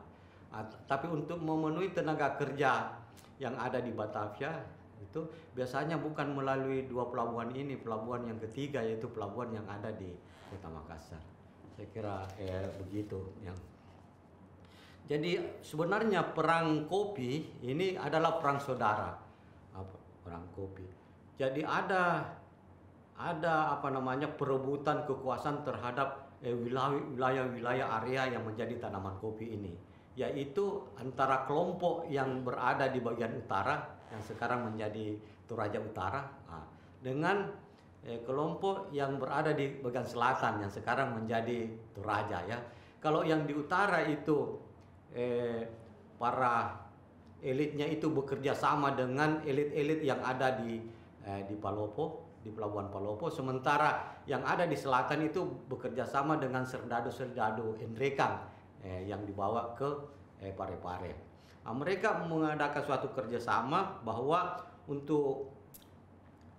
Tapi untuk memenuhi tenaga kerja yang ada di Batavia itu biasanya bukan melalui 2 pelabuhan ini, pelabuhan yang ketiga yaitu pelabuhan yang ada di Kota Makassar. Saya kira begitu yang. Jadi sebenarnya perang kopi ini adalah perang saudara, perang kopi. Jadi ada perebutan kekuasaan terhadap wilayah-wilayah area yang menjadi tanaman kopi ini, yaitu antara kelompok yang berada di bagian utara yang sekarang menjadi Toraja Utara dengan kelompok yang berada di bagian selatan yang sekarang menjadi Toraja ya. Kalau yang di utara itu para elitnya itu bekerja sama dengan elit-elit yang ada di Palopo, di Pelabuhan Palopo, sementara yang ada di selatan itu bekerja sama dengan serdadu-serdadu Endrekang yang dibawa ke Parepare. Mereka mengadakan suatu kerjasama bahwa untuk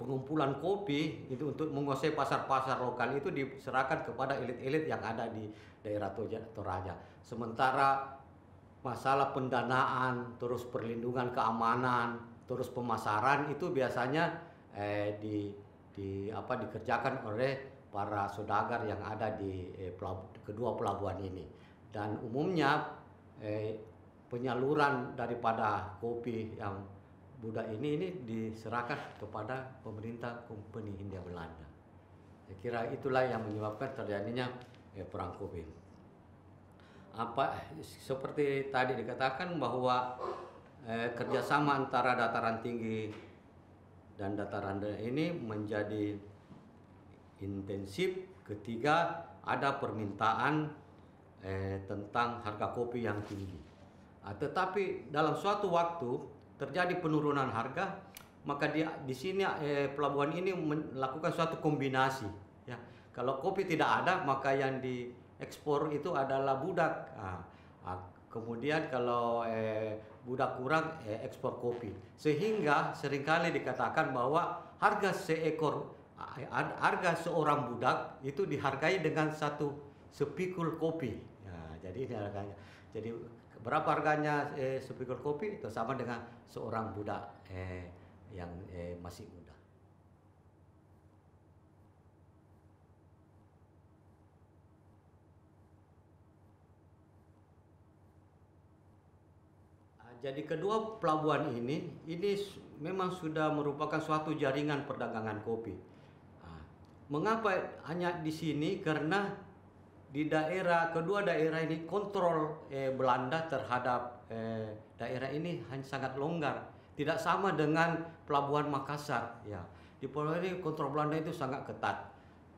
pengumpulan kopi itu untuk menguasai pasar-pasar lokal itu diserahkan kepada elit-elit yang ada di daerah Toraja. Sementara masalah pendanaan, terus perlindungan keamanan, terus pemasaran itu biasanya dikerjakan oleh para saudagar yang ada di kedua pelabuhan ini. Dan umumnya penyaluran daripada kopi yang budak ini diserahkan kepada pemerintah Kompeni Hindia Belanda. Saya kira itulah yang menyebabkan terjadinya perang kopi. Seperti tadi dikatakan bahwa kerjasama antara dataran tinggi dan dataran rendah ini menjadi intensif ketika ada permintaan tentang harga kopi yang tinggi. Tetapi dalam suatu waktu terjadi penurunan harga, maka di sini pelabuhan ini melakukan suatu kombinasi. Ya, kalau kopi tidak ada, maka yang diekspor itu adalah budak. Kemudian kalau budak kurang, ekspor kopi. Sehingga seringkali dikatakan bahwa harga seorang budak itu dihargai dengan satu sepikul kopi. Jadi ini harganya. Jadi berapa harganya sepikul kopi itu sama dengan seorang budak yang masih muda. Jadi kedua pelabuhan ini memang sudah merupakan suatu jaringan perdagangan kopi. Mengapa hanya di sini? Karena di kedua daerah ini kontrol Belanda terhadap daerah ini hanya sangat longgar, tidak sama dengan pelabuhan Makassar. Ya, di pelabuhan ini kontrol Belanda itu sangat ketat,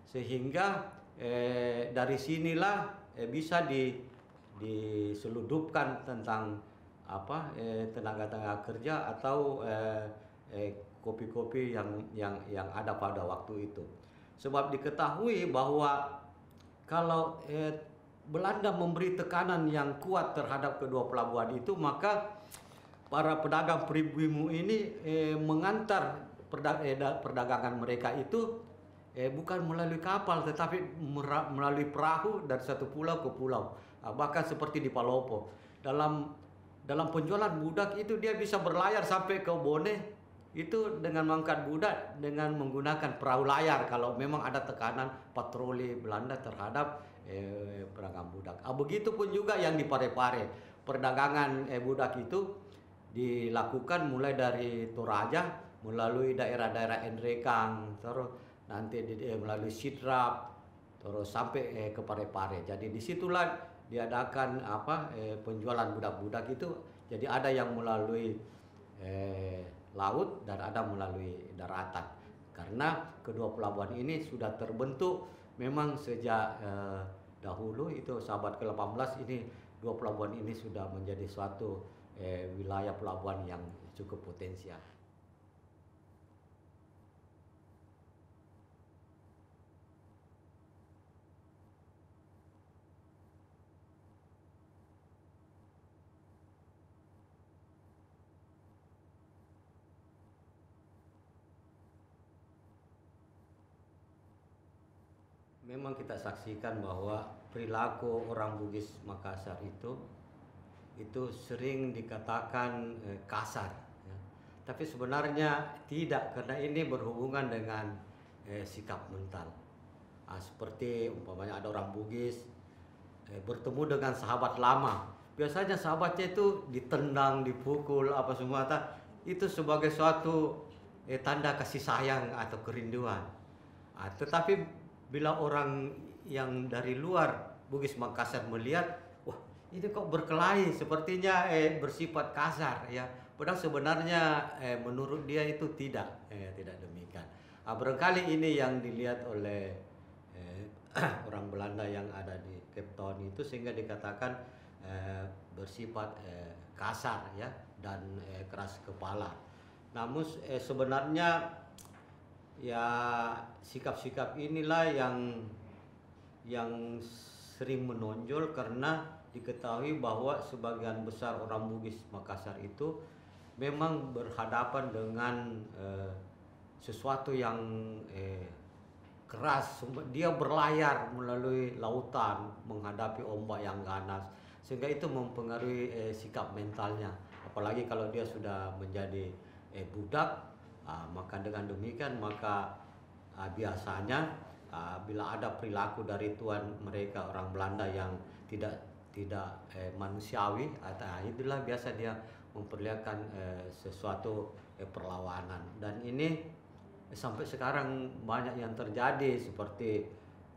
sehingga dari sinilah bisa diseludupkan tentang tenaga kerja atau kopi-kopi yang ada pada waktu itu. Sebab diketahui bahwa kalau Belanda memberi tekanan yang kuat terhadap kedua pelabuhan itu, maka para pedagang pribumi ini mengantar perdagangan mereka itu bukan melalui kapal, tetapi melalui perahu dari satu pulau ke pulau. Bahkan seperti di Palopo, dalam dalam penjualan budak itu dia bisa berlayar sampai ke Bone itu dengan mengangkat budak dengan menggunakan perahu layar kalau memang ada tekanan patroli Belanda terhadap perdagangan budak. Begitupun juga yang di Parepare, perdagangan budak itu dilakukan mulai dari Toraja melalui daerah-daerah Endrekang, terus nanti melalui Sidrap, terus sampai ke Parepare. Jadi disitulah diadakan penjualan budak-budak itu. Jadi ada yang melalui laut dan ada melalui daratan. Karena kedua pelabuhan ini sudah terbentuk memang sejak dahulu itu abad ke-18 ini dua pelabuhan ini sudah menjadi suatu wilayah pelabuhan yang cukup potensial. Memang kita saksikan bahwa perilaku orang Bugis Makassar itu sering dikatakan kasar, ya. Tapi sebenarnya tidak, karena ini berhubungan dengan sikap mental. Seperti umpamanya ada orang Bugis bertemu dengan sahabat lama, biasanya sahabatnya itu ditendang, dipukul, apa semua, itu sebagai suatu tanda kasih sayang atau kerinduan. Tetapi bila orang yang dari luar Bugis Makassar melihat, wah ini kok berkelahi, sepertinya bersifat kasar, ya. Padahal sebenarnya menurut dia itu tidak demikian. Barangkali ini yang dilihat oleh orang Belanda yang ada di Cape Town itu sehingga dikatakan bersifat kasar, ya, dan keras kepala. Namun sebenarnya ya sikap-sikap inilah yang sering menonjol karena diketahui bahwa sebagian besar orang Bugis Makassar itu memang berhadapan dengan sesuatu yang keras. Dia berlayar melalui lautan menghadapi ombak yang ganas, sehingga itu mempengaruhi sikap mentalnya. Apalagi kalau dia sudah menjadi budak. Maka dengan demikian biasanya bila ada perilaku dari tuan mereka orang Belanda yang tidak manusiawi, itulah biasa dia memperlihatkan sesuatu perlawanan. Dan ini sampai sekarang banyak yang terjadi, seperti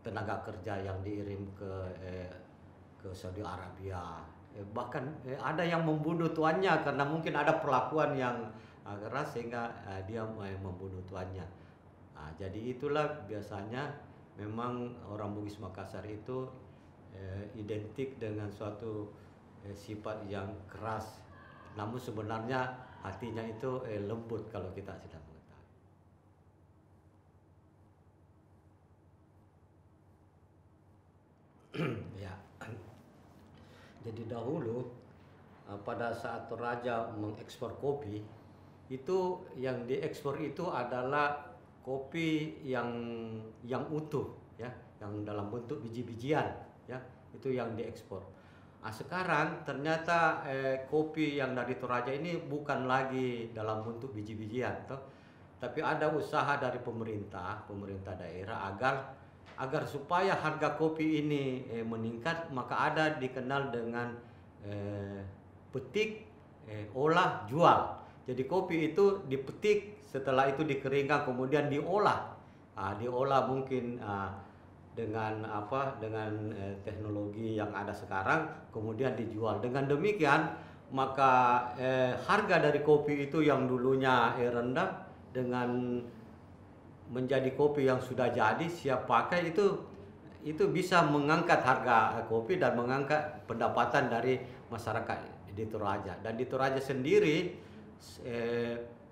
tenaga kerja yang diirim ke Saudi Arabia, bahkan ada yang membunuh tuannya karena mungkin ada perlakuan yang keras sehingga dia membunuh tuannya. Jadi itulah biasanya memang orang Bugis Makassar itu identik dengan suatu sifat yang keras, namun sebenarnya hatinya itu lembut kalau kita sudah mengetahui. Ya. Jadi dahulu pada saat Toraja mengekspor kopi, itu yang diekspor itu adalah kopi yang utuh, ya, yang dalam bentuk biji-bijian, ya, itu yang diekspor. Sekarang ternyata kopi yang dari Toraja ini bukan lagi dalam bentuk biji-bijian, tapi ada usaha dari pemerintah daerah agar supaya harga kopi ini meningkat, maka ada dikenal dengan petik, olah, jual. Jadi kopi itu dipetik, setelah itu dikeringkan, kemudian diolah. Diolah mungkin dengan teknologi yang ada sekarang, kemudian dijual. Dengan demikian, maka harga dari kopi itu yang dulunya rendah dengan menjadi kopi yang sudah jadi siap pakai, itu bisa mengangkat harga kopi dan mengangkat pendapatan dari masyarakat di Toraja. Dan di Toraja sendiri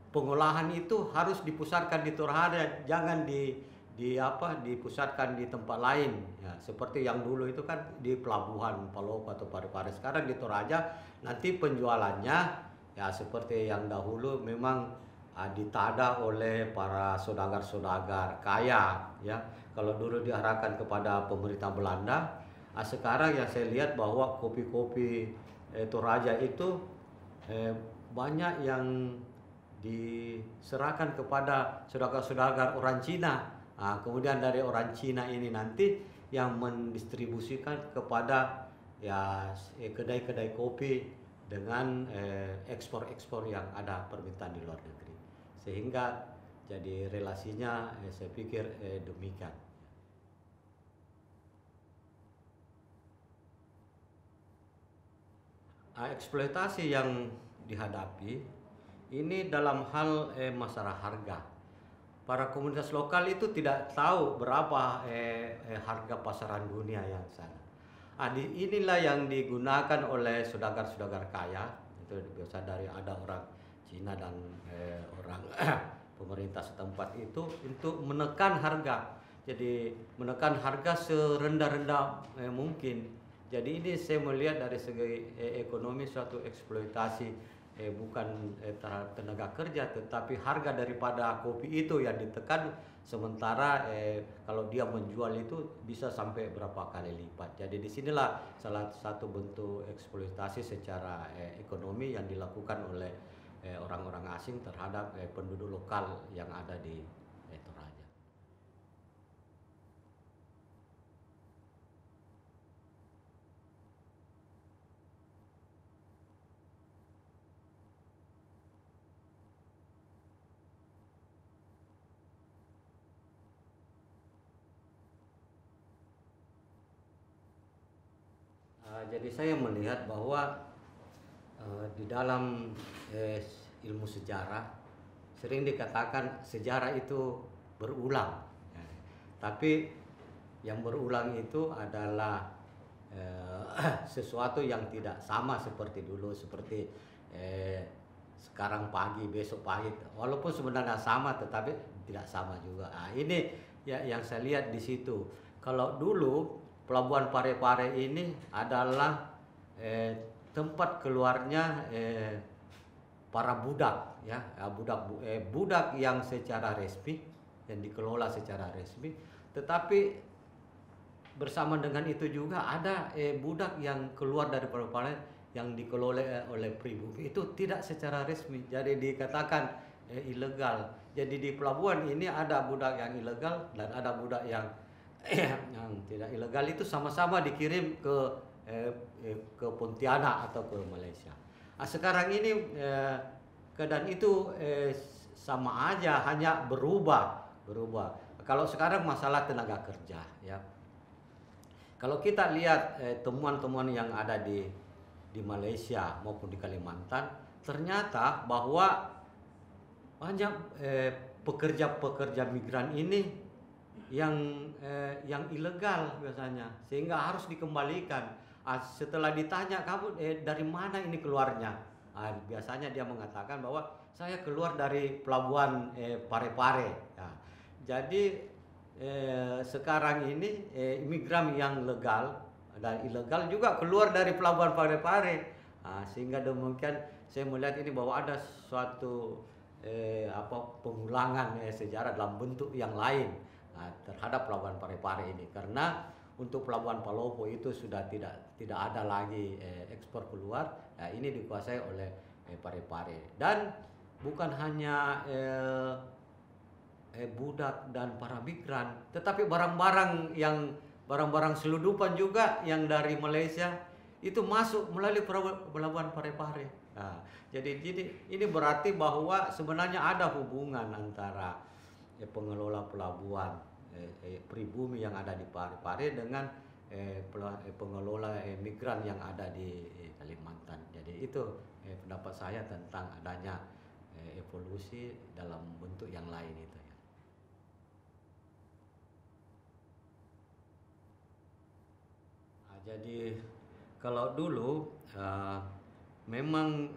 pengolahan itu harus dipusatkan di Toraja, jangan dipusatkan di tempat lain, ya, seperti yang dulu itu kan di pelabuhan Palopo atau Parepare. Sekarang di Toraja, nanti penjualannya ya seperti yang dahulu memang ditada oleh para saudagar-saudagar kaya, ya. Kalau dulu diarahkan kepada pemerintah Belanda, sekarang yang saya lihat bahwa kopi-kopi Toraja itu eh, banyak yang diserahkan kepada saudagar-saudagar orang Cina. Kemudian dari orang Cina ini nanti yang mendistribusikan kepada ya kedai-kedai kopi dengan ekspor-ekspor yang ada permintaan di luar negeri. Sehingga jadi relasinya saya pikir demikian. Eksploitasi yang dihadapi ini dalam hal masalah harga. Para komunitas lokal itu tidak tahu berapa harga pasaran dunia yang sana. Inilah yang digunakan oleh saudagar-saudagar kaya, itu biasa dari ada orang Cina dan orang pemerintah setempat itu untuk menekan harga. Jadi menekan harga serendah-rendah mungkin. Jadi ini saya melihat dari segi ekonomi suatu eksploitasi bukan tenaga kerja, tetapi harga daripada kopi itu yang ditekan, sementara kalau dia menjual itu bisa sampai berapa kali lipat. Jadi disinilah salah satu bentuk eksploitasi secara ekonomi yang dilakukan oleh orang-orang asing terhadap penduduk lokal yang ada di Toraja. Jadi saya melihat bahwa di dalam ilmu sejarah sering dikatakan sejarah itu berulang. Ya. Tapi yang berulang itu adalah sesuatu yang tidak sama seperti dulu, seperti sekarang pagi, besok pagi. Walaupun sebenarnya sama, tetapi tidak sama juga. Ini ya yang saya lihat di situ. Kalau dulu Pelabuhan Parepare ini adalah tempat keluarnya para budak, ya, budak yang secara resmi, yang dikelola secara resmi. Tetapi bersama dengan itu juga ada budak yang keluar dari Parepare yang dikelola oleh pribumi, itu tidak secara resmi, jadi dikatakan ilegal. Jadi di pelabuhan ini ada budak yang ilegal dan ada budak yang tidak ilegal, itu sama-sama dikirim ke Pontianak atau ke Malaysia. Sekarang ini keadaan itu sama aja, hanya berubah. Kalau sekarang masalah tenaga kerja, ya. Kalau kita lihat temuan-temuan yang ada di Malaysia maupun di Kalimantan, ternyata bahwa banyak pekerja-pekerja migran ini yang ilegal biasanya, sehingga harus dikembalikan. Setelah ditanya, kamu dari mana ini keluarnya? Biasanya dia mengatakan bahwa saya keluar dari pelabuhan Parepare. Ya. Jadi sekarang ini imigran yang legal dan ilegal juga keluar dari pelabuhan Parepare. Sehingga demikian saya melihat ini bahwa ada suatu pengulangan sejarah dalam bentuk yang lain terhadap pelabuhan Parepare ini, karena untuk pelabuhan Palopo itu sudah tidak ada lagi ekspor keluar. Ini dikuasai oleh Parepare, dan bukan hanya budak dan para migran, tetapi barang-barang selundupan juga yang dari Malaysia itu masuk melalui pelabuhan Parepare. Jadi ini berarti bahwa sebenarnya ada hubungan antara pengelola pelabuhan pribumi yang ada di Parepare dengan pengelola migran yang ada di Kalimantan. Jadi itu pendapat saya tentang adanya evolusi dalam bentuk yang lain itu, ya. Jadi kalau dulu memang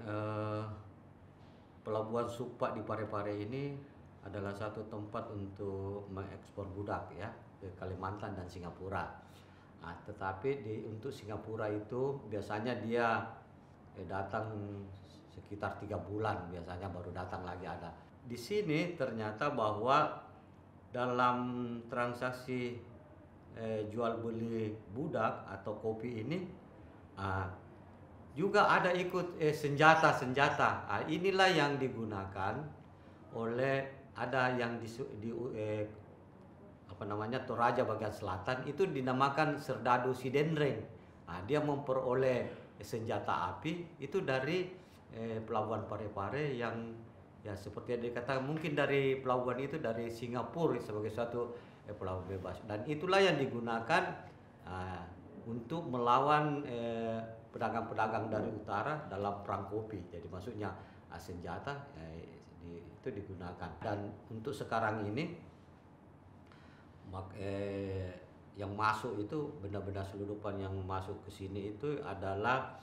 pelabuhan Supa di Parepare ini adalah satu tempat untuk mengekspor budak, ya, ke Kalimantan dan Singapura. Tetapi untuk Singapura itu biasanya dia datang sekitar 3 bulan, biasanya baru datang lagi ada. Di sini ternyata bahwa dalam transaksi jual beli budak atau kopi ini juga ada ikut senjata-senjata. Inilah yang digunakan oleh ada yang apa namanya Toraja bagian selatan itu dinamakan Serdadu Sidendreng. Dia memperoleh senjata api itu dari pelabuhan Parepare yang ya seperti yang dikatakan mungkin dari pelabuhan itu dari Singapura sebagai suatu pelabuhan bebas, dan itulah yang digunakan untuk melawan pedagang-pedagang dari utara dalam perang kopi. Jadi maksudnya senjata itu digunakan, dan untuk sekarang ini yang masuk itu benda-benda selundupan yang masuk ke sini itu adalah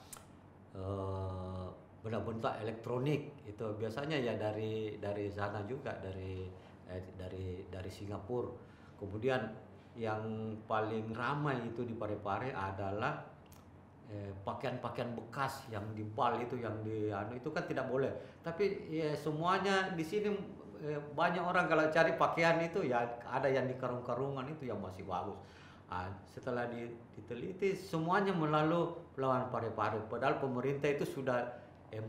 benda-benda elektronik. Itu biasanya ya dari sana juga dari Singapura. Kemudian yang paling ramai itu di Parepare adalah pakaian-pakaian bekas yang di bal itu yang itu kan tidak boleh. Tapi ya semuanya di sini banyak orang kalau cari pakaian itu ya ada yang di karung-karungan itu yang masih bagus. Setelah diteliti semuanya melalui pelabuhan Parepare. Padahal pemerintah itu sudah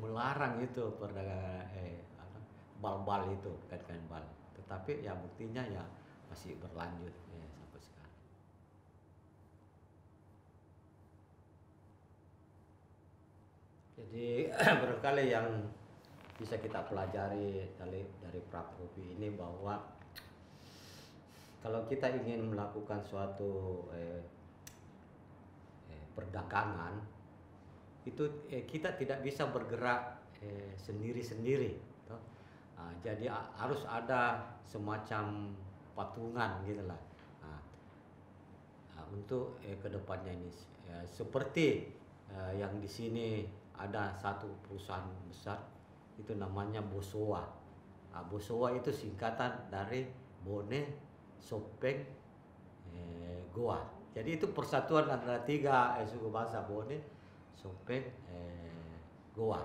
melarang itu perdagangan bal-bal itu kain-kain bal. Tetapi ya buktinya ya masih berlanjut sampai sekarang. Jadi barangkali yang bisa kita pelajari dari Prakopi ini bahwa kalau kita ingin melakukan suatu perdagangan itu kita tidak bisa bergerak sendiri-sendiri. Jadi harus ada semacam patungan gitulah. Untuk kedepannya ini seperti yang di sini ada satu perusahaan besar itu namanya Bosowa. Bosowa itu singkatan dari Bone Sopeng Goa. Jadi itu persatuan antara tiga suku bangsa Bone Sopeng Goa.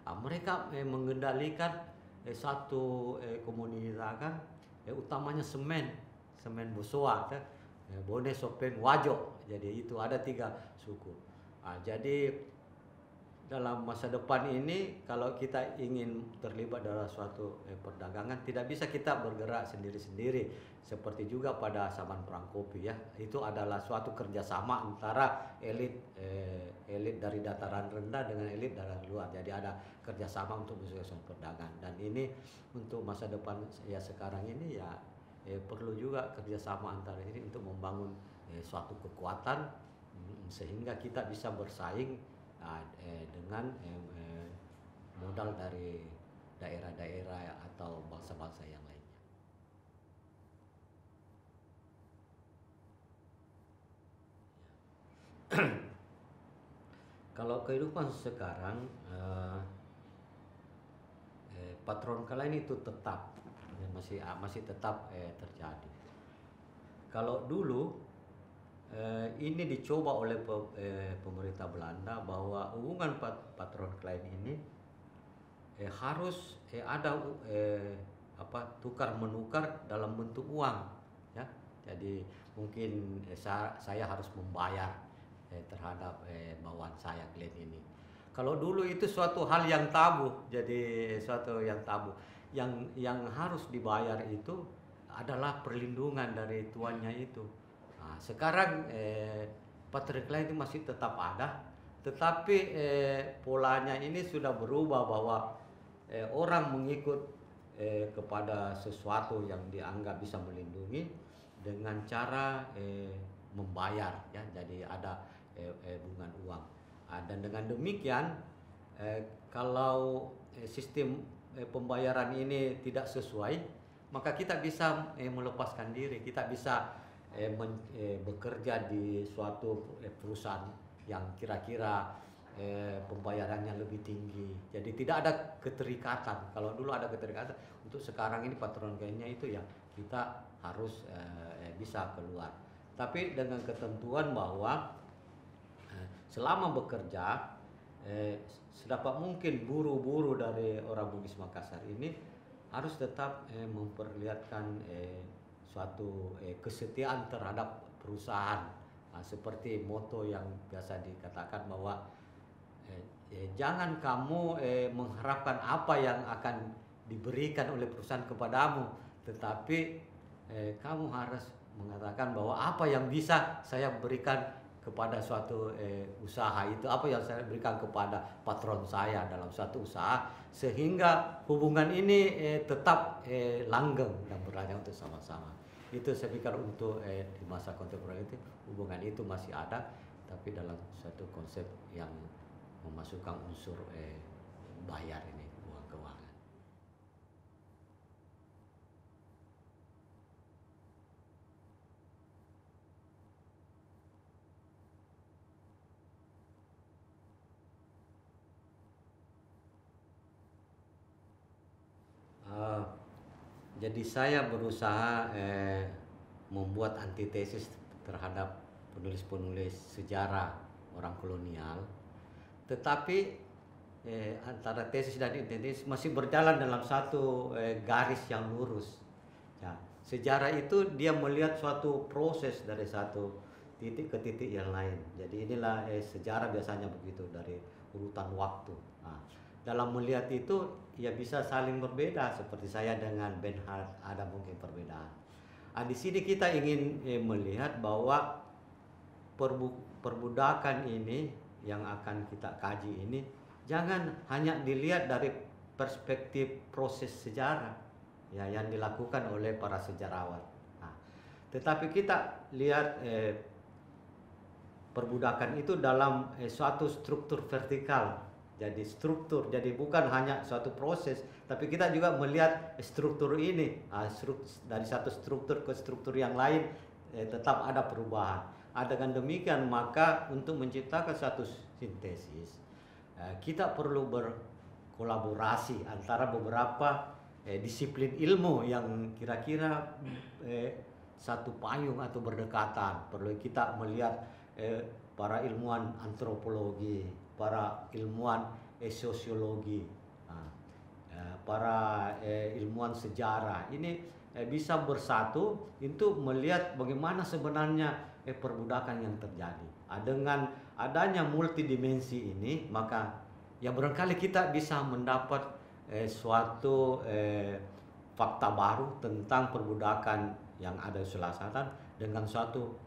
Mereka mengendalikan satu komunitas kan utamanya semen Bosowa, Bone Sopeng Wajo. Jadi itu ada tiga suku. Jadi dalam masa depan ini kalau kita ingin terlibat dalam suatu perdagangan tidak bisa kita bergerak sendiri-sendiri seperti juga pada zaman perang kopi ya. Itu adalah suatu kerjasama antara elit dari dataran rendah dengan elit dari luar. Jadi ada kerjasama untuk mensukseskan perdagangan, dan ini untuk masa depan ya sekarang ini ya perlu juga kerjasama antara ini untuk membangun suatu kekuatan sehingga kita bisa bersaing dengan modal dari daerah-daerah atau bangsa-bangsa yang lainnya. Kalau kehidupan sekarang patron lain itu tetap masih tetap terjadi. Kalau dulu ini dicoba oleh pemerintah Belanda bahwa hubungan patron klien ini harus ada tukar menukar dalam bentuk uang ya. Jadi mungkin saya harus membayar terhadap bawaan saya klien ini. Kalau dulu itu suatu hal yang tabu, jadi suatu yang tabu. Yang harus dibayar itu adalah perlindungan dari tuannya itu. Sekarang patron klien itu masih tetap ada, tetapi polanya ini sudah berubah bahwa orang mengikut kepada sesuatu yang dianggap bisa melindungi dengan cara membayar ya. Jadi ada bunga uang. Dan dengan demikian kalau sistem pembayaran ini tidak sesuai, maka kita bisa melepaskan diri, kita bisa bekerja di suatu perusahaan yang kira-kira pembayarannya lebih tinggi. Jadi tidak ada keterikatan. Kalau dulu ada keterikatan, untuk sekarang ini patron kayaknya itu ya kita harus bisa keluar. Tapi dengan ketentuan bahwa selama bekerja sedapat mungkin buruh-buruh dari orang Bugis Makassar ini harus tetap memperlihatkan suatu kesetiaan terhadap perusahaan, seperti moto yang biasa dikatakan bahwa Jangan kamu mengharapkan apa yang akan diberikan oleh perusahaan kepadamu, tetapi kamu harus mengatakan bahwa apa yang bisa saya berikan kepada suatu usaha itu, apa yang saya berikan kepada patron saya dalam suatu usaha, sehingga hubungan ini tetap langgeng dan berlanjut untuk sama-sama. Itu saya pikir untuk di masa kontemporer itu hubungan itu masih ada, tapi dalam suatu konsep yang memasukkan unsur bayar ini, uang keuangan. Eh, jadi saya berusaha membuat antitesis terhadap penulis-penulis sejarah orang kolonial, tetapi antara tesis dan antitesis masih berjalan dalam satu garis yang lurus. Ya, sejarah itu dia melihat suatu proses dari satu titik ke titik yang lain. Jadi inilah sejarah biasanya begitu dari urutan waktu. Nah, dalam melihat itu ya bisa saling berbeda, seperti saya dengan Benhard ada mungkin perbedaan. Di sini kita ingin melihat bahwa perbudakan ini yang akan kita kaji ini jangan hanya dilihat dari perspektif proses sejarah ya yang dilakukan oleh para sejarawan. Nah, tetapi kita lihat perbudakan itu dalam suatu struktur vertikal. Jadi struktur, jadi bukan hanya suatu proses, tapi kita juga melihat struktur ini dari satu struktur ke struktur yang lain tetap ada perubahan. Dengan demikian maka untuk menciptakan satu sintesis kita perlu berkolaborasi antara beberapa disiplin ilmu yang kira-kira satu payung atau berdekatan. Perlu kita melihat para ilmuwan antropologi, para ilmuwan sosiologi, para ilmuwan sejarah ini bisa bersatu untuk melihat bagaimana sebenarnya perbudakan yang terjadi. Dengan adanya multidimensi ini, maka ya barangkali kita bisa mendapat suatu fakta baru tentang perbudakan yang ada di Sulawesi Selatan dengan suatu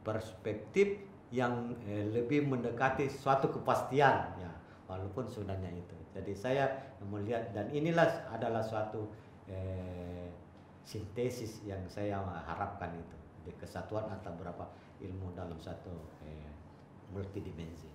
perspektif yang lebih mendekati suatu kepastian ya, walaupun sebenarnya itu. Jadi saya melihat, dan inilah adalah suatu sintesis yang saya harapkan itu, di kesatuan antara beberapa ilmu dalam satu multidimensi.